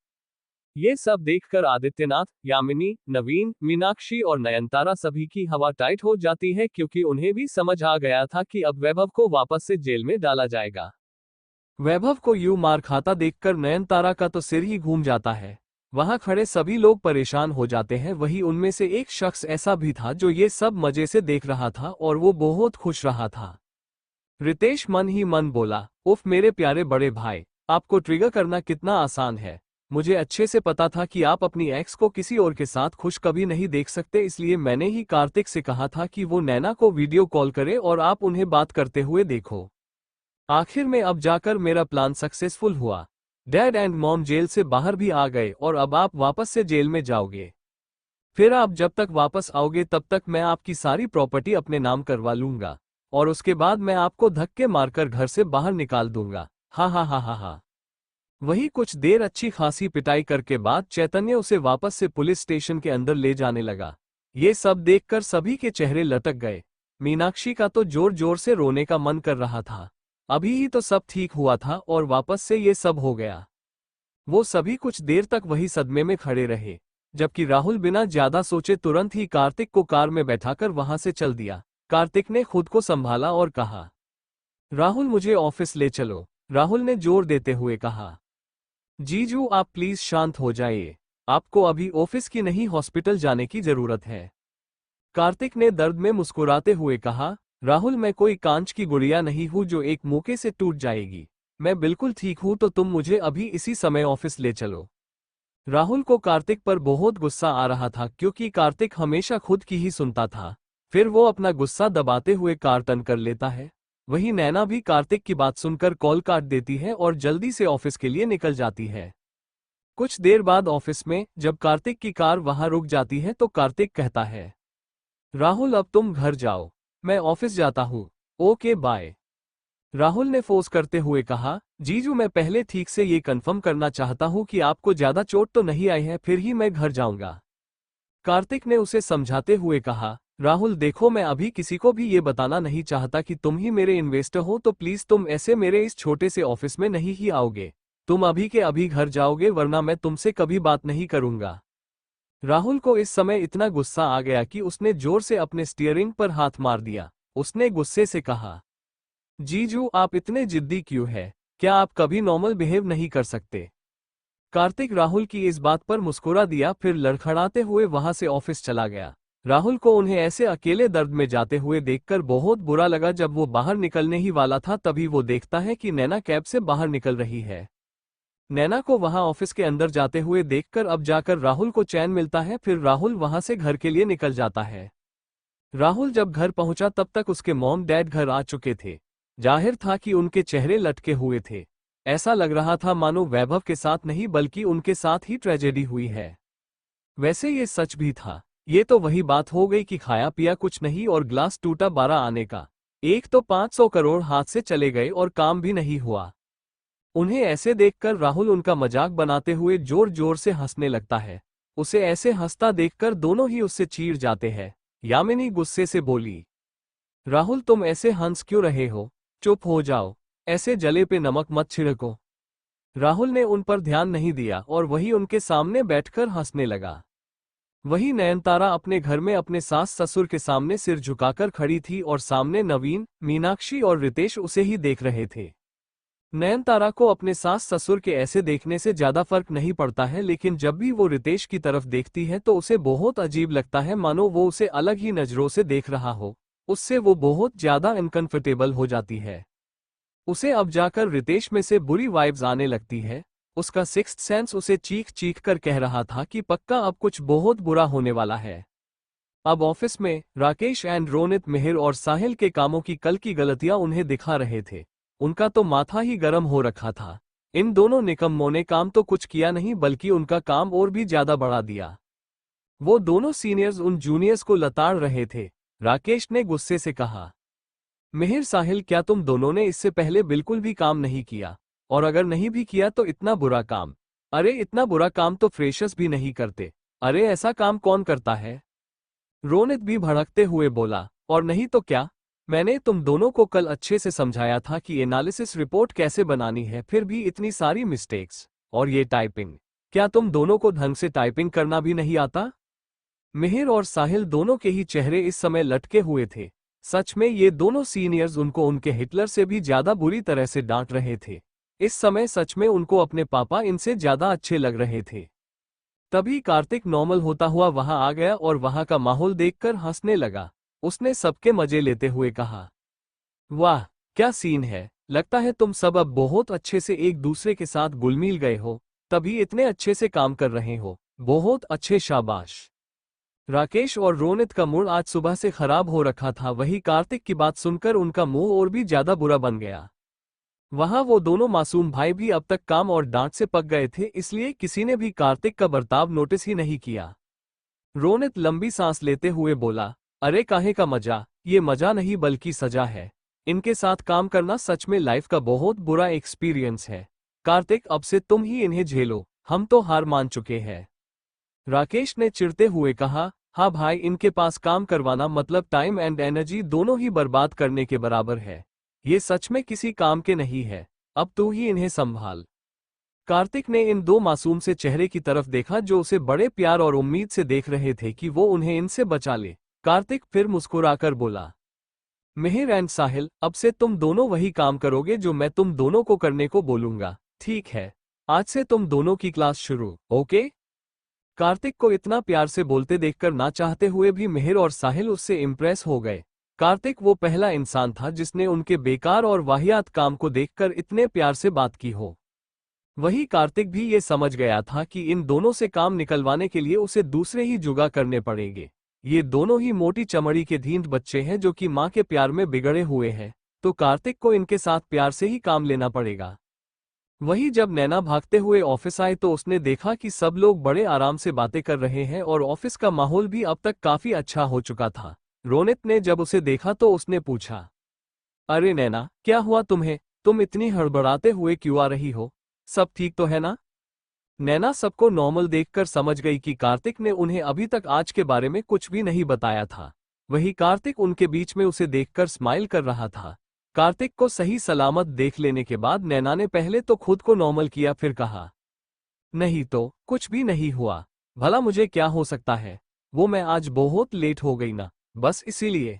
ये सब देखकर आदित्यनाथ, यामिनी, नवीन, मीनाक्षी और नयनतारा सभी की हवा टाइट हो जाती है, क्योंकि उन्हें भी समझ आ गया था कि अब वैभव को वापस से जेल में डाला जाएगा। वैभव को यूं मार खाता देखकर नयनतारा का तो सिर ही घूम जाता है। वहां खड़े सभी लोग परेशान हो जाते हैं। वही उनमें से एक शख्स ऐसा भी था जो ये सब मजे से देख रहा था और वो बहुत खुश रहा था। रितेश मन ही मन बोला, उफ मेरे प्यारे बड़े भाई, आपको ट्रिगर करना कितना आसान है। मुझे अच्छे से पता था कि आप अपनी एक्स को किसी और के साथ खुश कभी नहीं देख सकते, इसलिए मैंने ही कार्तिक से कहा था कि वो नैना को वीडियो कॉल करे और आप उन्हें बात करते हुए देखो। आखिर में अब जाकर मेरा प्लान सक्सेसफुल हुआ। डैड एंड मॉम जेल से बाहर भी आ गए और अब आप वापस से जेल में जाओगे। फिर आप जब तक वापस आओगे तब तक मैं आपकी सारी प्रॉपर्टी अपने नाम करवा लूंगा और उसके बाद मैं आपको धक्के मारकर घर से बाहर निकाल दूंगा। हा हा हा हा हा। वही कुछ देर अच्छी खासी पिटाई करके बाद चैतन्य उसे वापस से पुलिस स्टेशन के अंदर ले जाने लगा। ये सब देखकर सभी के चेहरे लटक गए। मीनाक्षी का तो जोर जोर से रोने का मन कर रहा था। अभी ही तो सब ठीक हुआ था और वापस से ये सब हो गया। वो सभी कुछ देर तक वही सदमे में खड़े रहे, जबकि राहुल बिना ज्यादा सोचे तुरंत ही कार्तिक को कार में बैठाकर वहां से चल दिया। कार्तिक ने खुद को संभाला और कहा, राहुल मुझे ऑफिस ले चलो। राहुल ने जोर देते हुए कहा, जीजू आप प्लीज शांत हो जाइए, आपको अभी ऑफिस की नहीं हॉस्पिटल जाने की जरूरत है। कार्तिक ने दर्द में मुस्कुराते हुए कहा, राहुल मैं कोई कांच की गुड़िया नहीं हूं जो एक मौके से टूट जाएगी। मैं बिल्कुल ठीक हूं, तो तुम मुझे अभी इसी समय ऑफिस ले चलो। राहुल को कार्तिक पर बहुत गुस्सा आ रहा था, क्योंकि कार्तिक हमेशा खुद की ही सुनता था। फिर वो अपना गुस्सा दबाते हुए कार टर्न कर लेता है। वहीं नैना भी कार्तिक की बात सुनकर कॉल काट देती है और जल्दी से ऑफिस के लिए निकल जाती है। कुछ देर बाद ऑफिस में जब कार्तिक की कार वहां रुक जाती है तो कार्तिक कहता है, राहुल अब तुम घर जाओ, मैं ऑफिस जाता हूँ। Okay bye. राहुल ने फोर्स करते हुए कहा, जीजू मैं पहले ठीक से ये कंफर्म करना चाहता हूँ कि आपको ज्यादा चोट तो नहीं आई है, फिर ही मैं घर जाऊंगा। कार्तिक ने उसे समझाते हुए कहा, राहुल देखो मैं अभी किसी को भी ये बताना नहीं चाहता कि तुम ही मेरे इन्वेस्टर हो, तो प्लीज तुम ऐसे मेरे इस छोटे से ऑफिस में नहीं ही आओगे। तुम अभी के अभी घर जाओगे, वरना मैं तुमसे कभी बात नहीं करूंगा। राहुल को इस समय इतना गुस्सा आ गया कि उसने जोर से अपने स्टीयरिंग पर हाथ मार दिया। उसने गुस्से से कहा, जीजू आप इतने जिद्दी क्यों है? क्या आप कभी नॉर्मल बिहेव नहीं कर सकते? कार्तिक राहुल की इस बात पर मुस्कुरा दिया, फिर लड़खड़ाते हुए वहां से ऑफिस चला गया। राहुल को उन्हें ऐसे अकेले दर्द में जाते हुए देखकर बहुत बुरा लगा। जब वो बाहर निकलने ही वाला था तभी वो देखता है कि नैना कैब से बाहर निकल रही है। नैना को वहां ऑफिस के अंदर जाते हुए देखकर अब जाकर राहुल को चैन मिलता है। फिर राहुल वहां से घर के लिए निकल जाता है। राहुल जब घर पहुंचा तब तक उसके मॉम डैड घर आ चुके थे। जाहिर था कि उनके चेहरे लटके हुए थे। ऐसा लग रहा था मानो वैभव के साथ नहीं बल्कि उनके साथ ही ट्रेजेडी हुई है। वैसे ये सच भी था। ये तो वही बात हो गई कि खाया पिया कुछ नहीं और ग्लास टूटा 12 आने का। एक तो 500 करोड़ हाथ से चले गए और काम भी नहीं हुआ। उन्हें ऐसे देखकर राहुल उनका मजाक बनाते हुए जोर जोर से हंसने लगता है। उसे ऐसे हंसता देखकर दोनों ही उससे चीढ़ जाते हैं। यामिनी गुस्से से बोली, राहुल तुम ऐसे हंस क्यों रहे हो? चुप हो जाओ, ऐसे जले पे नमक मत छिड़को। राहुल ने उन पर ध्यान नहीं दिया और वही उनके सामने बैठकर हंसने लगा। वही नयनतारा अपने घर में अपने सास ससुर के सामने सिर झुकाकर खड़ी थी और सामने नवीन, मीनाक्षी और रितेश उसे ही देख रहे थे। नयनतारा को अपने सास ससुर के ऐसे देखने से ज्यादा फर्क नहीं पड़ता है, लेकिन जब भी वो रितेश की तरफ देखती है तो उसे बहुत अजीब लगता है, मानो वो उसे अलग ही नजरों से देख रहा हो। उससे वो बहुत ज्यादा अनकंफर्टेबल हो जाती है। उसे अब जाकर रितेश में से बुरी वाइब्स आने लगती है। उसका सिक्स्थ सेंस उसे चीख चीख कर कह रहा था कि पक्का अब कुछ बहुत बुरा होने वाला है। अब ऑफिस में राकेश एंड रोनित मिहिर और साहिल के कामों की कल की गलतियां उन्हें दिखा रहे थे। उनका तो माथा ही गर्म हो रखा था। इन दोनों निकम्मों ने काम तो कुछ किया नहीं बल्कि उनका काम और भी ज्यादा बढ़ा दिया। वो दोनों सीनियर्स उन जूनियर्स को लताड़ रहे थे। राकेश ने गुस्से से कहा, मिहिर साहिल क्या तुम दोनों ने इससे पहले बिल्कुल भी काम नहीं किया? और अगर नहीं भी किया तो इतना बुरा काम? अरे इतना बुरा काम तो फ्रेशर्स भी नहीं करते। अरे ऐसा काम कौन करता है? रोनित भी भड़कते हुए बोला, और नहीं तो क्या, मैंने तुम दोनों को कल अच्छे से समझाया था कि एनालिसिस रिपोर्ट कैसे बनानी है, फिर भी इतनी सारी मिस्टेक्स और ये टाइपिंग। क्या तुम दोनों को ढंग से टाइपिंग करना भी नहीं आता? मिहिर और साहिल दोनों के ही चेहरे इस समय लटके हुए थे। सच में ये दोनों सीनियर्स उनको उनके हिटलर से भी ज्यादा बुरी तरह से डांट रहे थे। इस समय सच में उनको अपने पापा इनसे ज्यादा अच्छे लग रहे थे। तभी कार्तिक नॉर्मल होता हुआ वहां आ गया और वहां का माहौल देखकर हंसने लगा। उसने सबके मजे लेते हुए कहा, वाह क्या सीन है, लगता है तुम सब अब बहुत अच्छे से एक दूसरे के साथ घुल-मिल गए हो, तभी इतने अच्छे से काम कर रहे हो, बहुत अच्छे, शाबाश। राकेश और रोनित का मूड आज सुबह से खराब हो रखा था। वही कार्तिक की बात सुनकर उनका मुंह और भी ज्यादा बुरा बन गया। वहां वो दोनों मासूम भाई भी अब तक काम और डांट से पक गए थे, इसलिए किसी ने भी कार्तिक का बर्ताव नोटिस ही नहीं किया। रोनित लंबी सांस लेते हुए बोला, अरे काहे का मजा, ये मजा नहीं बल्कि सजा है। इनके साथ काम करना सच में लाइफ का बहुत बुरा एक्सपीरियंस है। कार्तिक अब से तुम ही इन्हें झेलो, हम तो हार मान चुके हैं। राकेश ने चिढ़ते हुए कहा, हाँ भाई, इनके पास काम करवाना मतलब टाइम एंड एनर्जी दोनों ही बर्बाद करने के बराबर है। ये सच में किसी काम के नहीं है, अब तू ही इन्हें संभाल। कार्तिक ने इन दो मासूम से चेहरे की तरफ देखा जो उसे बड़े प्यार और उम्मीद से देख रहे थे कि वो उन्हें इनसे बचा ले। कार्तिक फिर मुस्कुराकर बोला, मिहिर एंड साहिल, अब से तुम दोनों वही काम करोगे जो मैं तुम दोनों को करने को बोलूंगा, ठीक है? आज से तुम दोनों की क्लास शुरू, ओके? कार्तिक को इतना प्यार से बोलते देखकर ना चाहते हुए भी मिहिर और साहिल उससे इम्प्रेस हो गए। कार्तिक वो पहला इंसान था जिसने उनके बेकार और वाहियात काम को देखकर इतने प्यार से बात की हो। वही कार्तिक भी ये समझ गया था कि इन दोनों से काम निकलवाने के लिए उसे दूसरे ही जुगाड़ करने पड़ेंगे। ये दोनों ही मोटी चमड़ी के ढींढ बच्चे हैं जो कि माँ के प्यार में बिगड़े हुए हैं, तो कार्तिक को इनके साथ प्यार से ही काम लेना पड़ेगा। वही जब नैना भागते हुए ऑफिस आई तो उसने देखा कि सब लोग बड़े आराम से बातें कर रहे हैं और ऑफिस का माहौल भी अब तक काफी अच्छा हो चुका था। रोनित ने जब उसे देखा तो उसने पूछा, अरे नैना, क्या हुआ तुम्हें? तुम इतनी हड़बड़ाते हुए क्यों आ रही हो? सब ठीक तो है ना? नैना सबको नॉर्मल देखकर समझ गई कि कार्तिक ने उन्हें अभी तक आज के बारे में कुछ भी नहीं बताया था। वही कार्तिक उनके बीच में उसे देखकर स्माइल कर रहा था। कार्तिक को सही सलामत देख लेने के बाद नैना ने पहले तो खुद को नॉर्मल किया, फिर कहा, नहीं तो कुछ भी नहीं हुआ, भला मुझे क्या हो सकता है, वो मैं आज बहुत लेट हो गई ना, बस इसीलिए।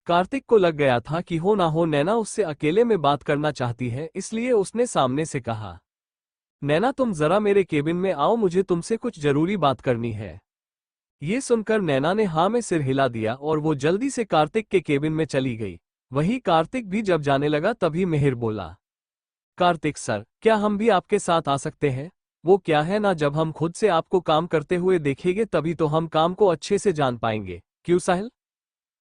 कार्तिक को लग गया था कि हो ना हो नैना उससे अकेले में बात करना चाहती है, इसलिए उसने सामने से कहा, नैना तुम जरा मेरे केबिन में आओ, मुझे तुमसे कुछ जरूरी बात करनी है। ये सुनकर नैना ने हाँ में सिर हिला दिया और वो जल्दी से कार्तिक के केबिन में चली गई। वही कार्तिक भी जब जाने लगा तभी मिहिर बोला, कार्तिक सर, क्या हम भी आपके साथ आ सकते हैं? वो क्या है ना, जब हम खुद से आपको काम करते हुए देखेंगे तभी तो हम काम को अच्छे से जान पाएंगे, क्यों साहिल?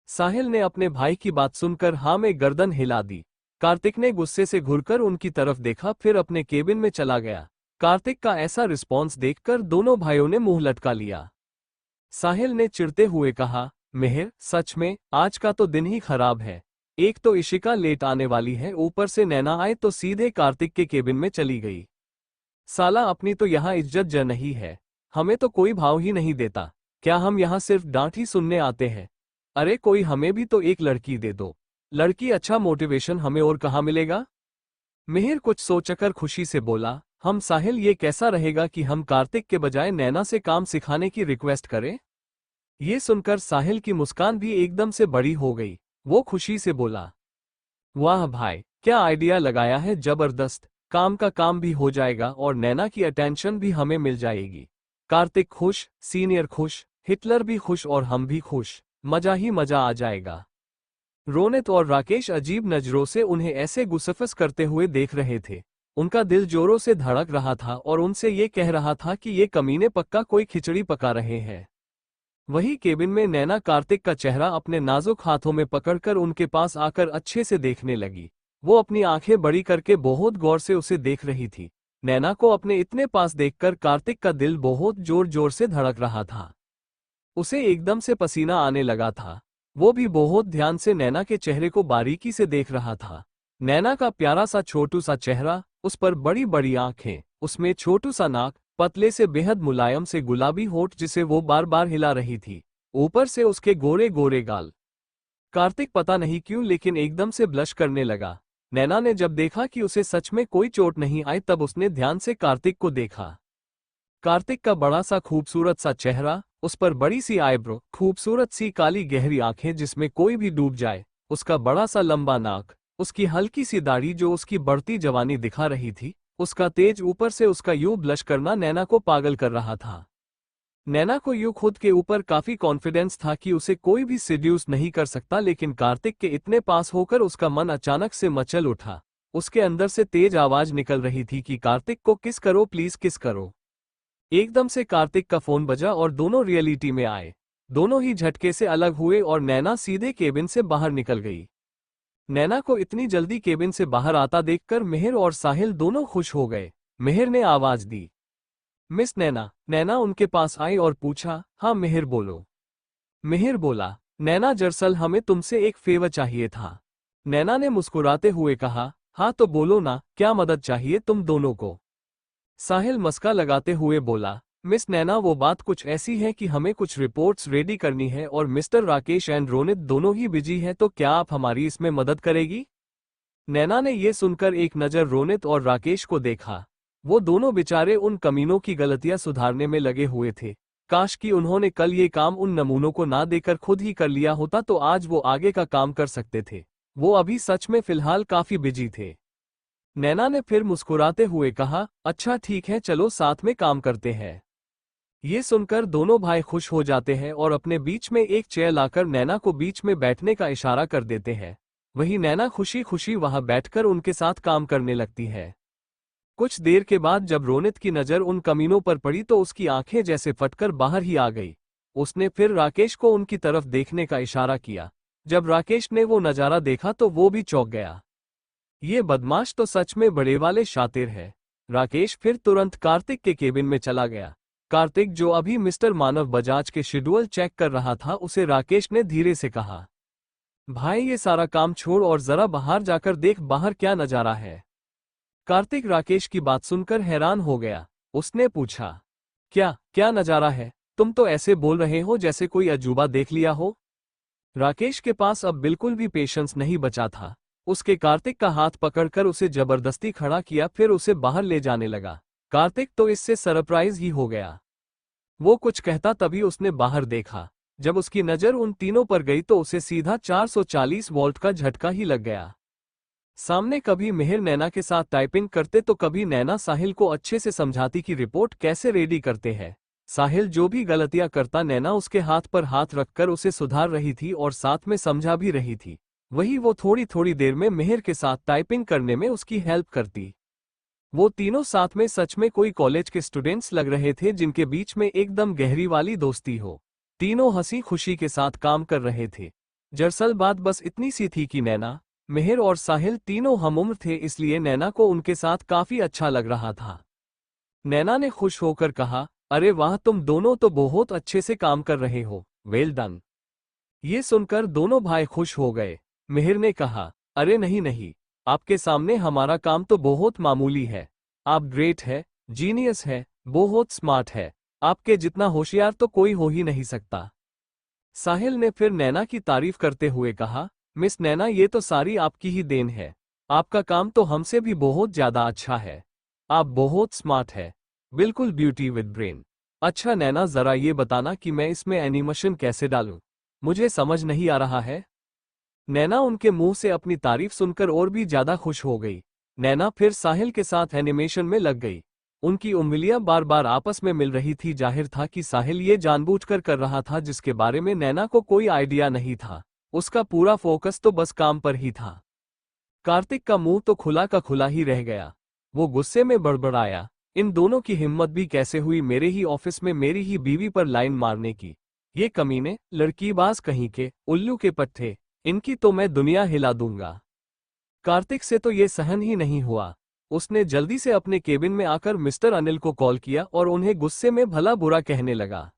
साहिल ने अपने भाई की बात सुनकर हाँ में गर्दन हिला दी। कार्तिक ने गुस्से से घुरकर उनकी तरफ देखा, फिर अपने केबिन में चला गया। कार्तिक का ऐसा रिस्पॉन्स देखकर दोनों भाइयों ने मुंह लटका लिया। साहिल ने चिढ़ते हुए कहा, मिहिर, सच में आज का तो दिन ही खराब है। एक तो इशिका लेट आने वाली है, ऊपर से नैना आए तो सीधे कार्तिक के केबिन में चली गई। साला अपनी तो यहाँ इज्जत ज नहीं है, हमें तो कोई भाव ही नहीं देता। क्या हम यहाँ सिर्फ डांट ही सुनने आते हैं? अरे कोई हमें भी तो एक लड़की दे दो। लड़की अच्छा मोटिवेशन हमें और कहाँ मिलेगा? मिहिर कुछ सोचकर खुशी से बोला, हम साहिल, ये कैसा रहेगा कि हम कार्तिक के बजाय नैना से काम सिखाने की रिक्वेस्ट करें? ये सुनकर साहिल की मुस्कान भी एकदम से बड़ी हो गई। वो खुशी से बोला, वाह भाई, क्या आइडिया लगाया है, जबरदस्त। काम का काम भी हो जाएगा और नैना की अटेंशन भी हमें मिल जाएगी। कार्तिक खुश, सीनियर खुश, हिटलर भी खुश और हम भी खुश, मजा ही मजा आ जाएगा। रोनित और राकेश अजीब नजरों से उन्हें ऐसे गुस्सफस करते हुए देख रहे थे। उनका दिल जोरों से धड़क रहा था और उनसे ये कह रहा था कि ये कमीने पक्का कोई खिचड़ी पका रहे हैं। वही केबिन में नैना कार्तिक का चेहरा अपने नाजुक हाथों में पकड़कर उनके पास आकर अच्छे से देखने लगी। वो अपनी आंखें बड़ी करके बहुत गौर से उसे देख रही थी। नैना को अपने इतने पास देखकर कार्तिक का दिल बहुत जोर जोर से धड़क रहा था। उसे एकदम से पसीना आने लगा था। वो भी बहुत ध्यान से नैना के चेहरे को बारीकी से देख रहा था। नैना का प्यारा सा छोटू सा चेहरा, उस पर बड़ी बड़ी आंखें, उसमें छोटू सा नाक, पतले से बेहद मुलायम से गुलाबी होठ जिसे वो बार बार हिला रही थी, ऊपर से उसके गोरे गोरे गाल। कार्तिक पता नहीं क्यों लेकिन एकदम से ब्लश करने लगा। नैना ने जब देखा कि उसे सच में कोई चोट नहीं आई तब उसने ध्यान से कार्तिक को देखा। कार्तिक का बड़ा सा खूबसूरत सा चेहरा, उस पर बड़ी सी आईब्रो, खूबसूरत सी काली गहरी आंखें जिसमें कोई भी डूब जाए, उसका बड़ा सा लंबा नाक, उसकी हल्की सी दाढ़ी जो उसकी बढ़ती जवानी दिखा रही थी, उसका तेज ऊपर से उसका यूं ब्लश करना नैना को पागल कर रहा था। नैना को यूं खुद के ऊपर काफी कॉन्फिडेंस था कि उसे कोई भी सिड्यूस नहीं कर सकता, लेकिन कार्तिक के इतने पास होकर उसका मन अचानक से मचल उठा। उसके अंदर से तेज आवाज निकल रही थी कि कार्तिक को किस करो, प्लीज किस करो। एकदम से कार्तिक का फोन बजा और दोनों रियलिटी में आए। दोनों ही झटके से अलग हुए और नैना सीधे केबिन से बाहर निकल गई। नैना को इतनी जल्दी केबिन से बाहर आता देखकर मिहिर और साहिल दोनों खुश हो गए। मिहिर ने आवाज दी, मिस नैना। नैना उनके पास आई और पूछा, हाँ मिहिर बोलो। मिहिर बोला, नैना दरअसल हमें तुमसे एक फेवर चाहिए था। नैना ने मुस्कुराते हुए कहा, हाँ तो बोलो ना, क्या मदद चाहिए तुम दोनों को। साहिल मस्का लगाते हुए बोला, मिस नैना वो बात कुछ ऐसी है कि हमें कुछ रिपोर्ट्स रेडी करनी है और मिस्टर राकेश एंड रोनित दोनों ही बिजी हैं, तो क्या आप हमारी इसमें मदद करेगी। नैना ने ये सुनकर एक नज़र रोनित और राकेश को देखा। वो दोनों बेचारे उन कमीनों की गलतियां सुधारने में लगे हुए थे। काश कि उन्होंने कल ये काम उन नमूनों को ना देकर खुद ही कर लिया होता तो आज वो आगे का काम कर सकते थे। वो अभी सच में फिलहाल काफी बिजी थे। नैना ने फिर मुस्कुराते हुए कहा, अच्छा ठीक है, चलो साथ में काम करते हैं। ये सुनकर दोनों भाई खुश हो जाते हैं और अपने बीच में एक चेयर लाकर नैना को बीच में बैठने का इशारा कर देते हैं। वही नैना खुशी खुशी वहां बैठकर उनके साथ काम करने लगती है। कुछ देर के बाद जब रोनित की नज़र उन कमीनों पर पड़ी तो उसकी आंखें जैसे फटकर बाहर ही आ गई। उसने फिर राकेश को उनकी तरफ देखने का इशारा किया। जब राकेश ने वो नज़ारा देखा तो वो भी चौंक गया। ये बदमाश तो सच में बड़े वाले शातिर है। राकेश फिर तुरंत कार्तिक के केबिन में चला गया। कार्तिक जो अभी मिस्टर मानव बजाज के शेड्यूल चेक कर रहा था, उसे राकेश ने धीरे से कहा, भाई ये सारा काम छोड़ और जरा बाहर जाकर देख, बाहर क्या नज़ारा है। कार्तिक राकेश की बात सुनकर हैरान हो गया। उसने पूछा, क्या क्या नज़ारा है, तुम तो ऐसे बोल रहे हो जैसे कोई अजूबा देख लिया हो। राकेश के पास अब बिल्कुल भी पेशेंस नहीं बचा था। उसके कार्तिक का हाथ पकड़कर उसे जबरदस्ती खड़ा किया, फिर उसे बाहर ले जाने लगा। कार्तिक तो इससे सरप्राइज ही हो गया। वो कुछ कहता तभी उसने बाहर देखा। जब उसकी नज़र उन तीनों पर गई तो उसे सीधा 440 वोल्ट का झटका ही लग गया। सामने कभी मिहिर नैना के साथ टाइपिंग करते तो कभी नैना साहिल को अच्छे से समझाती कि रिपोर्ट कैसे रेडी करते हैं। साहिल जो भी गलतियां करता, नैना उसके हाथ पर हाथ रखकर उसे सुधार रही थी और साथ में समझा भी रही थी। वही वो थोड़ी थोड़ी देर में मिहिर के साथ टाइपिंग करने में उसकी हेल्प करती। वो तीनों साथ में सच में कोई कॉलेज के स्टूडेंट्स लग रहे थे जिनके बीच में एकदम गहरी वाली दोस्ती हो। तीनों हंसी खुशी के साथ काम कर रहे थे। दरअसल बात बस इतनी सी थी कि नैना, मिहिर और साहिल तीनों हमउम्र थे, इसलिए नैना को उनके साथ काफी अच्छा लग रहा था। नैना ने खुश होकर कहा, अरे वाह, तुम दोनों तो बहुत अच्छे से काम कर रहे हो, वेल डन। ये सुनकर दोनों भाई खुश हो गए। मिहिर ने कहा, अरे नहीं नहीं, आपके सामने हमारा काम तो बहुत मामूली है। आप ग्रेट है, जीनियस है, बहुत स्मार्ट है। आपके जितना होशियार तो कोई हो ही नहीं सकता। साहिल ने फिर नैना की तारीफ करते हुए कहा, मिस नैना, ये तो सारी आपकी ही देन है। आपका काम तो हमसे भी बहुत ज्यादा अच्छा है। आप बहुत स्मार्ट है, बिल्कुल ब्यूटी विद ब्रेन। अच्छा नैना, जरा ये बताना कि मैं इसमें एनिमेशन कैसे डालूं, मुझे समझ नहीं आ रहा है। नैना उनके मुंह से अपनी तारीफ सुनकर और भी ज्यादा खुश हो गई। नैना फिर साहिल के साथ एनिमेशन में लग गई। उनकी उंगलियां बार बार आपस में मिल रही थी। जाहिर था कि साहिल ये जानबूझकर कर रहा था, जिसके बारे में नैना को कोई आइडिया नहीं था। उसका पूरा फोकस तो बस काम पर ही था। कार्तिक का मुंह तो खुला का खुला ही रह गया। वो गुस्से में बड़बड़ाया, इन दोनों की हिम्मत भी कैसे हुई मेरे ही ऑफिस में मेरी ही बीवी पर लाइन मारने की। ये कमीने, लड़कीबाज कहीं के, उल्लू के पट्टे, इनकी तो मैं दुनिया हिला दूंगा। कार्तिक से तो ये सहन ही नहीं हुआ। उसने जल्दी से अपने केबिन में आकर मिस्टर अनिल को कॉल किया और उन्हें गुस्से में भला बुरा कहने लगा।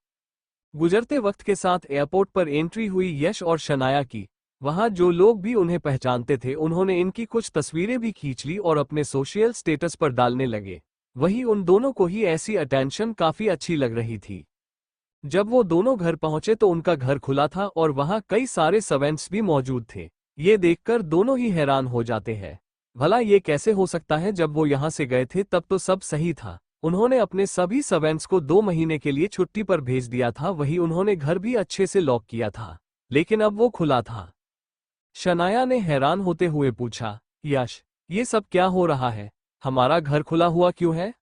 गुजरते वक्त के साथ एयरपोर्ट पर एंट्री हुई यश और शनाया की। वहां जो लोग भी उन्हें पहचानते थे उन्होंने इनकी कुछ तस्वीरें भी खींच ली और अपने सोशल स्टेटस पर डालने लगे। वहीं उन दोनों को ही ऐसी अटेंशन काफी अच्छी लग रही थी। जब वो दोनों घर पहुंचे तो उनका घर खुला था और वहां कई सारे सर्वेंट्स भी मौजूद थे। ये देखकर दोनों ही हैरान हो जाते हैं। भला ये कैसे हो सकता है, जब वो यहां से गए थे तब तो सब सही था। उन्होंने अपने सभी सर्वेंट्स को 2 महीने के लिए छुट्टी पर भेज दिया था, वही उन्होंने घर भी अच्छे से लॉक किया था, लेकिन अब वो खुला था। शनाया ने हैरान होते हुए पूछा, यश, ये सब क्या हो रहा है? हमारा घर खुला हुआ क्यों है?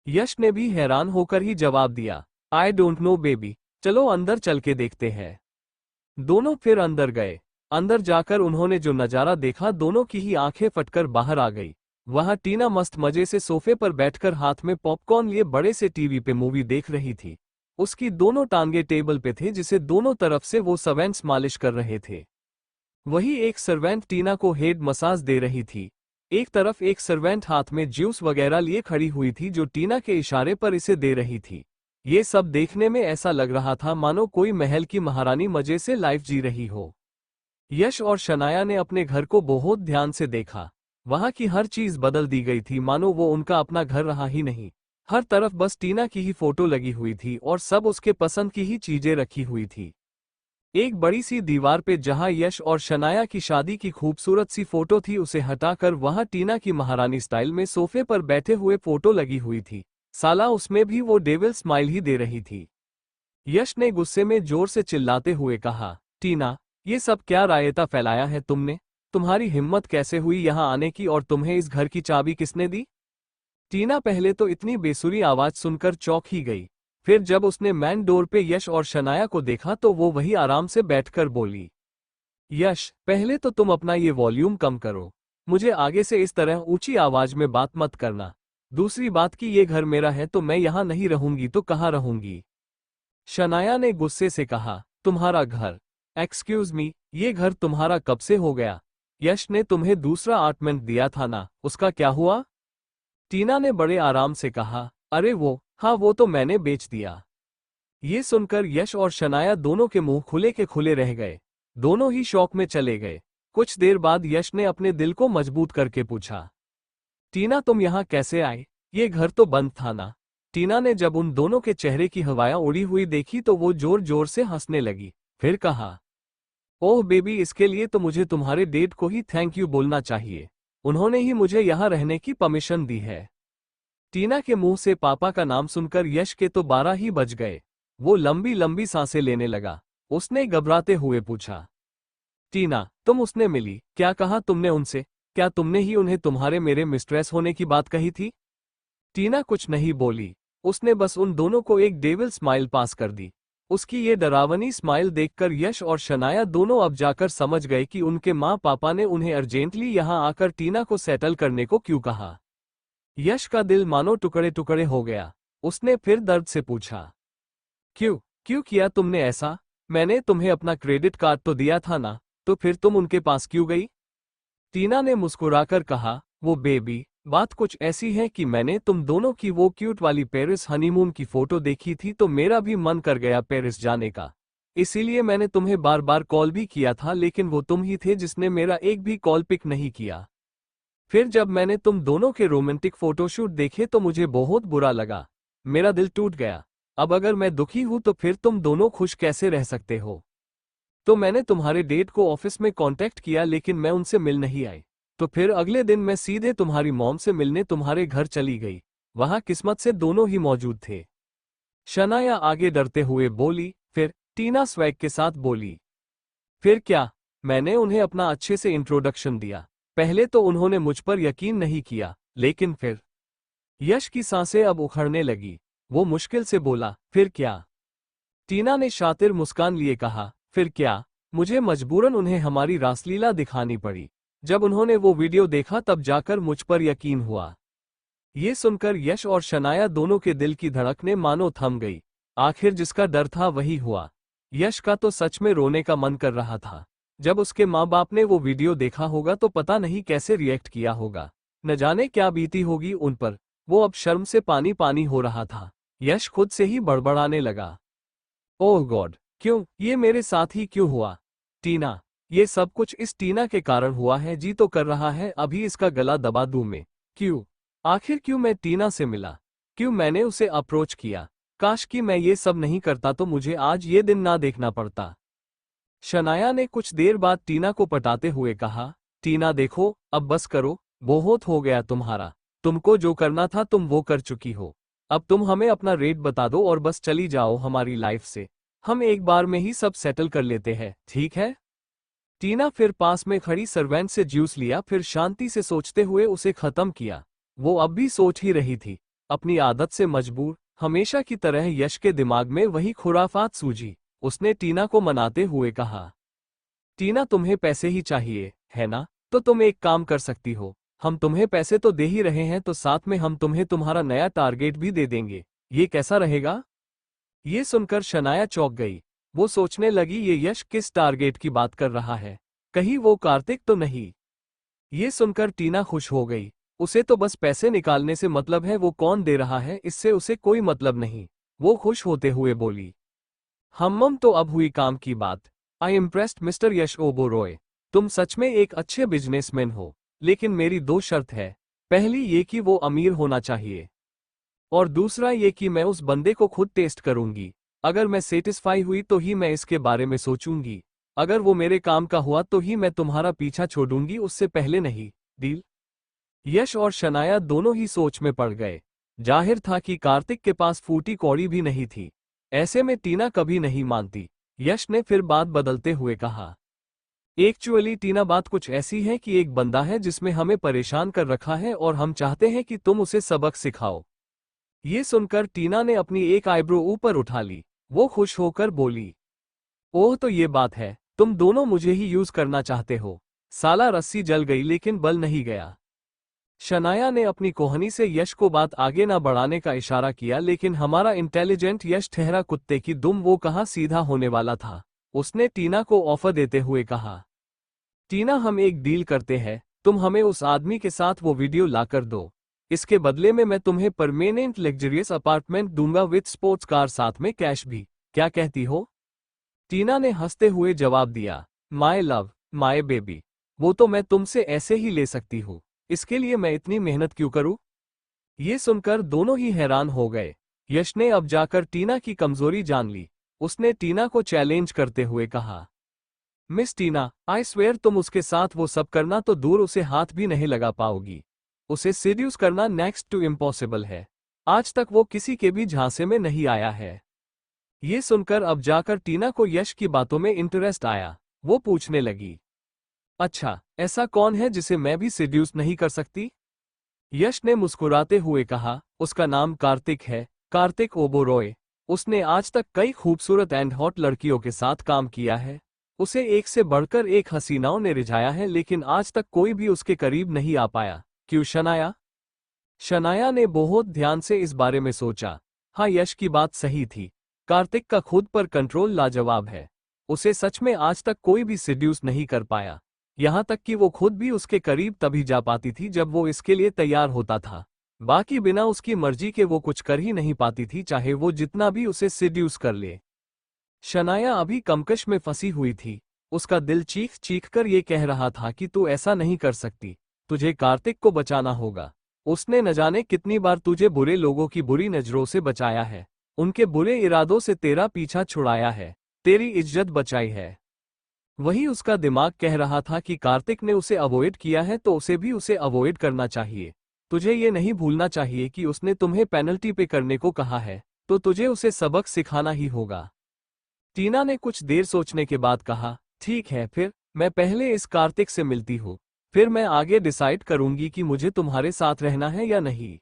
यश ने भी हैरान होकर ही जवाब दिया, आई डोंट नो बेबी, चलो अंदर चल के देखते हैं। दोनों फिर अंदर गए। अंदर जाकर उन्होंने जो नजारा देखा, दोनों की ही आंखें फटकर बाहर आ गई। वहां टीना मस्त मजे से सोफे पर बैठकर हाथ में पॉपकॉर्न लिए बड़े से टीवी पे मूवी देख रही थी। उसकी दोनों टांगे टेबल पे थे, जिसे दोनों तरफ से वो सर्वेंट्स मालिश कर रहे थे। वही एक सर्वेंट टीना को हेड मसाज दे रही थी। एक तरफ एक सर्वेंट हाथ में जूस वगैरह लिए खड़ी हुई थी, जो टीना के इशारे पर इसे दे रही थी। ये सब देखने में ऐसा लग रहा था मानो कोई महल की महारानी मजे से लाइफ जी रही हो। यश और शनाया ने अपने घर को बहुत ध्यान से देखा। वहां की हर चीज बदल दी गई थी, मानो वो उनका अपना घर रहा ही नहीं। हर तरफ बस टीना की ही फोटो लगी हुई थी और सब उसके पसंद की ही चीजें रखी हुई थी। एक बड़ी सी दीवार पे जहां यश और शनाया की शादी की खूबसूरत सी फोटो थी, उसे हटाकर वहां टीना की महारानी स्टाइल में सोफे पर बैठे हुए फोटो लगी हुई थी। साला उसमें भी वो डेविल स्माइल ही दे रही थी। यश ने गुस्से में जोर से चिल्लाते हुए कहा, टीना, ये सब क्या रायता फैलाया है तुमने? तुम्हारी हिम्मत कैसे हुई यहां आने की, और तुम्हें इस घर की चाबी किसने दी? टीना पहले तो इतनी बेसुरी आवाज सुनकर चौंक ही गई। फिर जब उसने मैन डोर पे यश और शनाया को देखा तो वो वही आराम से बैठकर बोली, यश, पहले तो तुम अपना ये वॉल्यूम कम करो। मुझे आगे से इस तरह ऊंची आवाज में बात मत करना। दूसरी बात कि ये घर मेरा है, तो मैं यहां नहीं रहूंगी तो कहाँ रहूंगी? शनाया ने गुस्से से कहा, तुम्हारा घर? एक्सक्यूज मी, ये घर तुम्हारा कब से हो गया? यश ने तुम्हें दूसरा अपार्टमेंट दिया था ना, उसका क्या हुआ? टीना ने बड़े आराम से कहा, अरे हाँ, वो तो मैंने बेच दिया। ये सुनकर यश और शनाया दोनों के मुंह खुले के खुले रह गए। दोनों ही शौक में चले गए। कुछ देर बाद यश ने अपने दिल को मजबूत करके पूछा, टीना, तुम यहाँ कैसे आए? ये घर तो बंद था ना? टीना ने जब उन दोनों के चेहरे की हवाएं उड़ी हुई देखी तो वो जोर जोर से हंसने लगी। फिर कहा, ओह बेबी, इसके लिए तो मुझे तुम्हारे डेड को ही थैंक यू बोलना चाहिए। उन्होंने ही मुझे यहाँ रहने की परमिशन दी है। टीना के मुंह से पापा का नाम सुनकर यश के तो 12 ही बज गए। वो लंबी लंबी सांसें लेने लगा। उसने घबराते हुए पूछा, टीना, तुम उसने मिली? क्या कहा तुमने उनसे? क्या तुमने ही उन्हें तुम्हारे मेरे मिस्ट्रेस होने की बात कही थी? टीना कुछ नहीं बोली। उसने बस उन दोनों को एक डेविल स्माइल पास कर दी। उसकी ये डरावनी स्माइल देखकर यश और शनाया दोनों अब जाकर समझ गए कि उनके माँ पापा ने उन्हें अर्जेंटली यहाँ आकर टीना को सेटल करने को क्यों कहा। यश का दिल मानो टुकड़े टुकड़े हो गया। उसने फिर दर्द से पूछा, क्यों क्यों किया तुमने ऐसा? मैंने तुम्हें अपना क्रेडिट कार्ड तो दिया था ना, तो फिर तुम उनके पास क्यों गई? टीना ने मुस्कुराकर कहा, वो बेबी, बात कुछ ऐसी है कि मैंने तुम दोनों की वो क्यूट वाली पेरिस हनीमून की फोटो देखी थी तो मेरा भी मन कर गया पेरिस जाने का। इसीलिए मैंने तुम्हें बार बार कॉल भी किया था, लेकिन वो तुम ही थे जिसने मेरा एक भी कॉल पिक नहीं किया। फिर जब मैंने तुम दोनों के रोमांटिक फोटोशूट देखे तो मुझे बहुत बुरा लगा। मेरा दिल टूट गया। अब अगर मैं दुखी हूं तो फिर तुम दोनों खुश कैसे रह सकते हो? तो मैंने तुम्हारे डेट को ऑफिस में कांटेक्ट किया, लेकिन मैं उनसे मिल नहीं आई। तो फिर अगले दिन मैं सीधे तुम्हारी मॉम से मिलने तुम्हारे घर चली गई। वहां किस्मत से दोनों ही मौजूद थे। शनाया आगे डरते हुए बोली। फिर टीना स्वैग के साथ बोली, फिर क्या? मैंने उन्हें अपना अच्छे से इंट्रोडक्शन दिया। पहले तो उन्होंने मुझ पर यकीन नहीं किया, लेकिन फिर। यश की सांसें अब उखड़ने लगी। वो मुश्किल से बोला, फिर क्या? टीना ने शातिर मुस्कान लिए कहा, फिर क्या? मुझे मजबूरन उन्हें हमारी रासलीला दिखानी पड़ी। जब उन्होंने वो वीडियो देखा तब जाकर मुझ पर यकीन हुआ। ये सुनकर यश और शनाया दोनों के दिल की धड़कनें मानो थम गई। आखिर जिसका डर था वही हुआ। यश का तो सच में रोने का मन कर रहा था। जब उसके माँ बाप ने वो वीडियो देखा होगा तो पता नहीं कैसे रिएक्ट किया होगा। न जाने क्या बीती होगी उन पर। वो अब शर्म से पानी पानी हो रहा था। यश खुद से ही बड़बड़ाने लगा, ओह गॉड, क्यों? ये मेरे साथ ही क्यों हुआ? टीना, ये सब कुछ इस टीना के कारण हुआ है। जी तो कर रहा है अभी इसका गला दबा दूं मैं। क्यों? आखिर क्यों मैं टीना से मिला? क्यों मैंने उसे अप्रोच किया? काश कि मैं ये सब नहीं करता तो मुझे आज ये दिन ना देखना पड़ता। शनाया ने कुछ देर बाद टीना को पटाते हुए कहा, टीना देखो, अब बस करो, बहुत हो गया तुम्हारा। तुमको जो करना था तुम वो कर चुकी हो। अब तुम हमें अपना रेट बता दो और बस चली जाओ हमारी लाइफ से। हम एक बार में ही सब सेटल कर लेते हैं, ठीक है? टीना फिर पास में खड़ी सर्वेंट से जूस लिया, फिर शांति से सोचते हुए उसे खत्म किया। वो अब भी सोच ही रही थी, अपनी आदत से मजबूर। हमेशा की तरह यश के दिमाग में वही खुराफात सूझी। उसने टीना को मनाते हुए कहा, टीना तुम्हें पैसे ही चाहिए, है ना? तो तुम एक काम कर सकती हो, हम तुम्हें पैसे तो दे ही रहे हैं तो साथ में हम तुम्हें तुम्हारा नया टारगेट भी दे देंगे। ये कैसा रहेगा? ये सुनकर शनाया चौंक गई। वो सोचने लगी, ये यश किस टारगेट की बात कर रहा है? कहीं वो कार्तिक तो नहीं? ये सुनकर टीना खुश हो गई। उसे तो बस पैसे निकालने से मतलब है, वो कौन दे रहा है इससे उसे कोई मतलब नहीं। वो खुश होते हुए बोली, हम्मम तो अब हुई काम की बात। आई इम्प्रेस्ड मिस्टर यश ओबोरॉय। तुम सच में एक अच्छे बिजनेसमैन हो, लेकिन मेरी दो शर्त है। पहली ये कि वो अमीर होना चाहिए, और दूसरा ये कि मैं उस बंदे को खुद टेस्ट करूंगी। अगर मैं सेटिस्फाई हुई तो ही मैं इसके बारे में सोचूंगी। अगर वो मेरे काम का हुआ तो ही मैं तुम्हारा पीछा छोड़ूंगी, उससे पहले नहीं। डील? यश और शनाया दोनों ही सोच में पड़ गए। जाहिर था कि कार्तिक के पास फूटी कौड़ी भी नहीं थी। ऐसे में टीना कभी नहीं मानती। यश ने फिर बात बदलते हुए कहा, एक्चुअली टीना बात कुछ ऐसी है कि एक बंदा है जिसमें हमें परेशान कर रखा है और हम चाहते हैं कि तुम उसे सबक सिखाओ। ये सुनकर टीना ने अपनी एक आईब्रो ऊपर उठा ली। वो खुश होकर बोली, ओह तो ये बात है, तुम दोनों मुझे ही यूज करना चाहते हो। साला रस्सी जल गई लेकिन बल नहीं गया। शनाया ने अपनी कोहनी से यश को बात आगे ना बढ़ाने का इशारा किया, लेकिन हमारा इंटेलिजेंट यश ठहरा कुत्ते की दुम, वो कहाँ सीधा होने वाला था। उसने टीना को ऑफर देते हुए कहा, टीना हम एक डील करते हैं, तुम हमें उस आदमी के साथ वो वीडियो लाकर दो। इसके बदले में मैं तुम्हें परमानेंट लग्जरियस अपार्टमेंट दूंगा विद स्पोर्ट्स कार, साथ में कैश भी। क्या कहती हो? टीना ने हंसते हुए जवाब दिया, माय लव, माय बेबी, वो तो मैं तुमसे ऐसे ही ले सकती हूँ। इसके लिए मैं इतनी मेहनत क्यों करूँ? ये सुनकर दोनों ही हैरान हो गए। यश ने अब जाकर टीना की कमजोरी जान ली। उसने टीना को चैलेंज करते हुए कहा, मिस टीना, आई स्वेयर तुम उसके साथ वो सब करना तो दूर, उसे हाथ भी नहीं लगा पाओगी। उसे सीड्यूस करना नेक्स्ट टू इम्पॉसिबल है। आज तक वो किसी के भी झांसे में नहीं आया है। ये सुनकर अब जाकर टीना को यश की बातों में इंटरेस्ट आया। वो पूछने लगी, अच्छा ऐसा कौन है जिसे मैं भी सीड्यूस नहीं कर सकती? यश ने मुस्कुराते हुए कहा, उसका नाम कार्तिक है, कार्तिक ओबोरॉय। उसने आज तक कई खूबसूरत एंड हॉट लड़कियों के साथ काम किया है। उसे एक से बढ़कर एक हसीनाओं ने रिझाया है, लेकिन आज तक कोई भी उसके करीब नहीं आ पाया। क्यों शनाया? शनाया ने बहुत ध्यान से इस बारे में सोचा। हाँ, यश की बात सही थी। कार्तिक का खुद पर कंट्रोल लाजवाब है। उसे सच में आज तक कोई भी सिड्यूस नहीं कर पाया। यहाँ तक कि वो खुद भी उसके करीब तभी जा पाती थी जब वो इसके लिए तैयार होता था। बाकी बिना उसकी मर्जी के वो कुछ कर ही नहीं पाती थी, चाहे वो जितना भी उसे सिड्यूस कर ले। शनाया अभी कमकश में फंसी हुई थी। उसका दिल चीख चीख कर ये कह रहा था कि तू ऐसा नहीं कर सकती, तुझे कार्तिक को बचाना होगा। उसने न जाने कितनी बार तुझे बुरे लोगों की बुरी नजरों से बचाया है, उनके बुरे इरादों से तेरा पीछा छुड़ाया है, तेरी इज्जत बचाई है। वही उसका दिमाग कह रहा था कि कार्तिक ने उसे अवॉइड किया है तो उसे भी उसे अवॉइड करना चाहिए। तुझे ये नहीं भूलना चाहिए कि उसने तुम्हें पेनल्टी पे करने को कहा है, तो तुझे उसे सबक सिखाना ही होगा। टीना ने कुछ देर सोचने के बाद कहा, ठीक है, फिर मैं पहले इस कार्तिक से मिलती हूँ, फिर मैं आगे डिसाइड करूंगी कि मुझे तुम्हारे साथ रहना है या नहीं।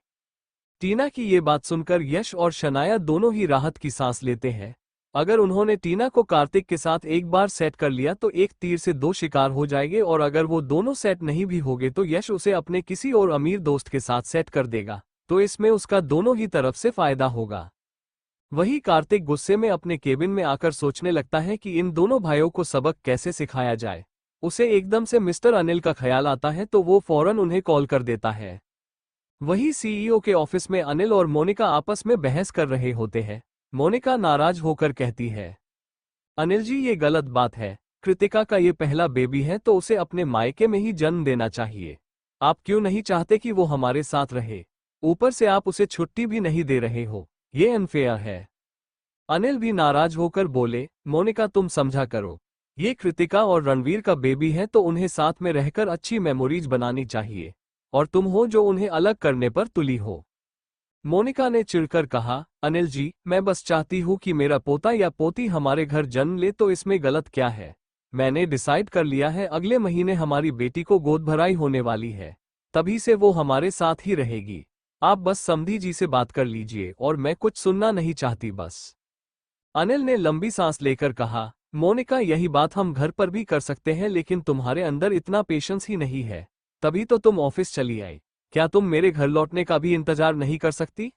टीना की ये बात सुनकर यश और शनाया दोनों ही राहत की सांस लेते हैं। अगर उन्होंने टीना को कार्तिक के साथ एक बार सेट कर लिया तो एक तीर से दो शिकार हो जाएंगे, और अगर वो दोनों सेट नहीं भी होंगे तो यश उसे अपने किसी और अमीर दोस्त के साथ सेट कर देगा, तो इसमें उसका दोनों ही तरफ से फायदा होगा। वही कार्तिक गुस्से में अपने केबिन में आकर सोचने लगता है कि इन दोनों भाइयों को सबक कैसे सिखाया जाए। उसे एकदम से मिस्टर अनिल का ख्याल आता है तो वो फौरन उन्हें कॉल कर देता है। वही सीईओ के ऑफिस में अनिल और मोनिका आपस में बहस कर रहे होते हैं। मोनिका नाराज होकर कहती है, अनिल जी ये गलत बात है, कृतिका का ये पहला बेबी है तो उसे अपने मायके में ही जन्म देना चाहिए। आप क्यों नहीं चाहते कि वो हमारे साथ रहे? ऊपर से आप उसे छुट्टी भी नहीं दे रहे हो, ये अनफेयर है। अनिल भी नाराज होकर बोले, मोनिका तुम समझा करो, ये कृतिका और रणवीर का बेबी है तो उन्हें साथ में रहकर अच्छी मेमोरीज बनानी चाहिए, और तुम हो जो उन्हें अलग करने पर तुली हो। मोनिका ने चिढ़कर कहा, अनिल जी, मैं बस चाहती हूँ कि मेरा पोता या पोती हमारे घर जन्म ले तो इसमें गलत क्या है। मैंने डिसाइड कर लिया है, अगले महीने हमारी बेटी को गोद भराई होने वाली है, तभी से वो हमारे साथ ही रहेगी। आप बस समधी जी से बात कर लीजिए और मैं कुछ सुनना नहीं चाहती बस। अनिल ने लंबी सांस लेकर कहा, मोनिका, यही बात हम घर पर भी कर सकते हैं, लेकिन तुम्हारे अंदर इतना पेशेंस ही नहीं है, तभी तो तुम ऑफिस चली आई। क्या तुम मेरे घर लौटने का भी इंतजार नहीं कर सकती?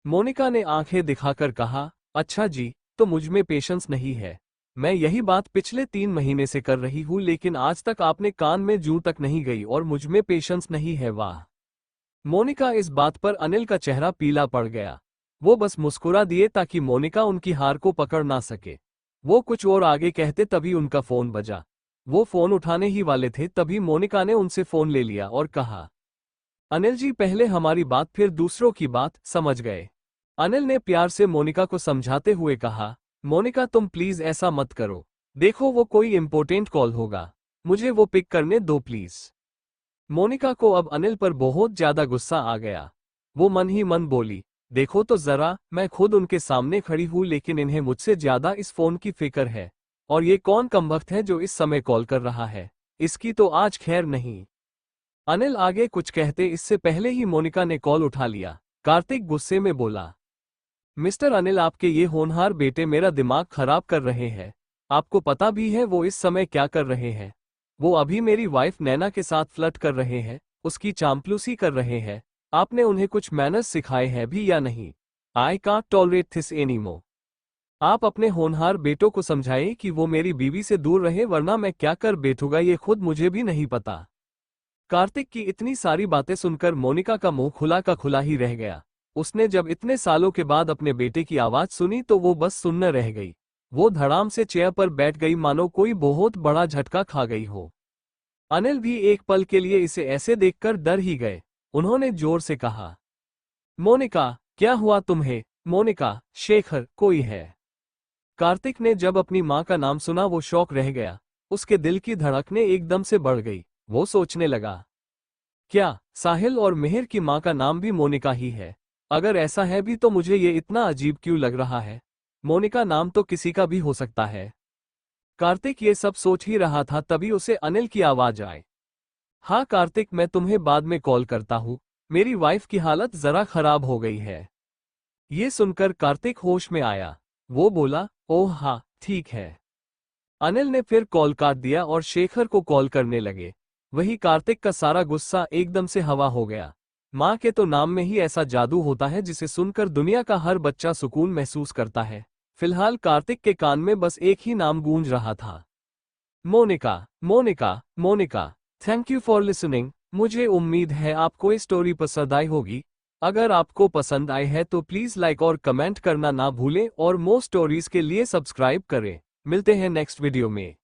मोनिका ने आंखें दिखाकर कहा, अच्छा जी, तो मुझ में पेशेंस नहीं है। मैं यही बात पिछले 3 महीने से कर रही हूँ, लेकिन आज तक आपने कान में जूं तक नहीं गई और मुझ में पेशेंस नहीं है। वाह। मोनिका इस बात पर अनिल का चेहरा पीला पड़ गया। वो बस मुस्कुरा दिए ताकि मोनिका उनकी हार को पकड़ ना सके। वो कुछ और आगे कहते तभी उनका फोन बजा। वो फोन उठाने ही वाले थे तभी मोनिका ने उनसे फोन ले लिया और कहा, अनिल जी, पहले हमारी बात फिर दूसरों की बात, समझ गए? अनिल ने प्यार से मोनिका को समझाते हुए कहा, मोनिका तुम प्लीज ऐसा मत करो। देखो वो कोई इंपॉर्टेंट कॉल होगा, मुझे वो पिक करने दो प्लीज। मोनिका को अब अनिल पर बहुत ज्यादा गुस्सा आ गया। वो मन ही मन बोली, देखो तो जरा, मैं खुद उनके सामने खड़ी हूँ लेकिन इन्हें मुझसे ज्यादा इस फोन की फिक्र है। और ये कौन कमबख्त है जो इस समय कॉल कर रहा है? इसकी तो आज खैर नहीं। अनिल आगे कुछ कहते इससे पहले ही मोनिका ने कॉल उठा लिया। कार्तिक गुस्से में बोला, मिस्टर अनिल, आपके ये होनहार बेटे मेरा दिमाग खराब कर रहे हैं। आपको पता भी है वो इस समय क्या कर रहे हैं? वो अभी मेरी वाइफ नैना के साथ फ्लर्ट कर रहे हैं, उसकी चांपलूसी कर रहे हैं। आपने उन्हें कुछ मैनर्स सिखाए हैं भी या नहीं? I can't tolerate this anymore. आप अपने होनहार बेटों को समझाइए कि वो मेरी बीवी से दूर रहे, वरना मैं क्या कर बैठूंगा ये खुद मुझे भी नहीं पता। कार्तिक की इतनी सारी बातें सुनकर मोनिका का मुंह खुला का खुला ही रह गया। उसने जब इतने सालों के बाद अपने बेटे की आवाज सुनी तो वो बस सुनने रह गई। वो धड़ाम से चेयर पर बैठ गई मानो कोई बहुत बड़ा झटका खा गई हो। अनिल भी एक पल के लिए इसे ऐसे देखकर डर ही गए। उन्होंने जोर से कहा, मोनिका, क्या हुआ तुम्हें? मोनिका, शेखर कोई है? कार्तिक ने जब अपनी मां का नाम सुना वो शौक रह गया। उसके दिल की धड़कनें एकदम से बढ़ गई। वो सोचने लगा, क्या साहिल और मेहर की मां का नाम भी मोनिका ही है? अगर ऐसा है भी तो मुझे ये इतना अजीब क्यों लग रहा है? मोनिका नाम तो किसी का भी हो सकता है। कार्तिक ये सब सोच ही रहा था तभी उसे अनिल की आवाज आई। हाँ कार्तिक, मैं तुम्हें बाद में कॉल करता हूँ, मेरी वाइफ की हालत जरा खराब हो गई है। ये सुनकर कार्तिक होश में आया। वो बोला, ओह हाँ ठीक है। अनिल ने फिर कॉल काट दिया और शेखर को कॉल करने लगे। वही कार्तिक का सारा गुस्सा एकदम से हवा हो गया। माँ के तो नाम में ही ऐसा जादू होता है जिसे सुनकर दुनिया का हर बच्चा सुकून महसूस करता है। फिलहाल कार्तिक के कान में बस एक ही नाम गूंज रहा था, Monica, Monica, Monica. Thank you for listening. मुझे उम्मीद है आपको ये स्टोरी पसंद आई होगी। अगर आपको पसंद आई है तो प्लीज लाइक और कमेंट करना ना भूलें और मोर स्टोरीज के लिए सब्सक्राइब करें। मिलते हैं नेक्स्ट वीडियो में।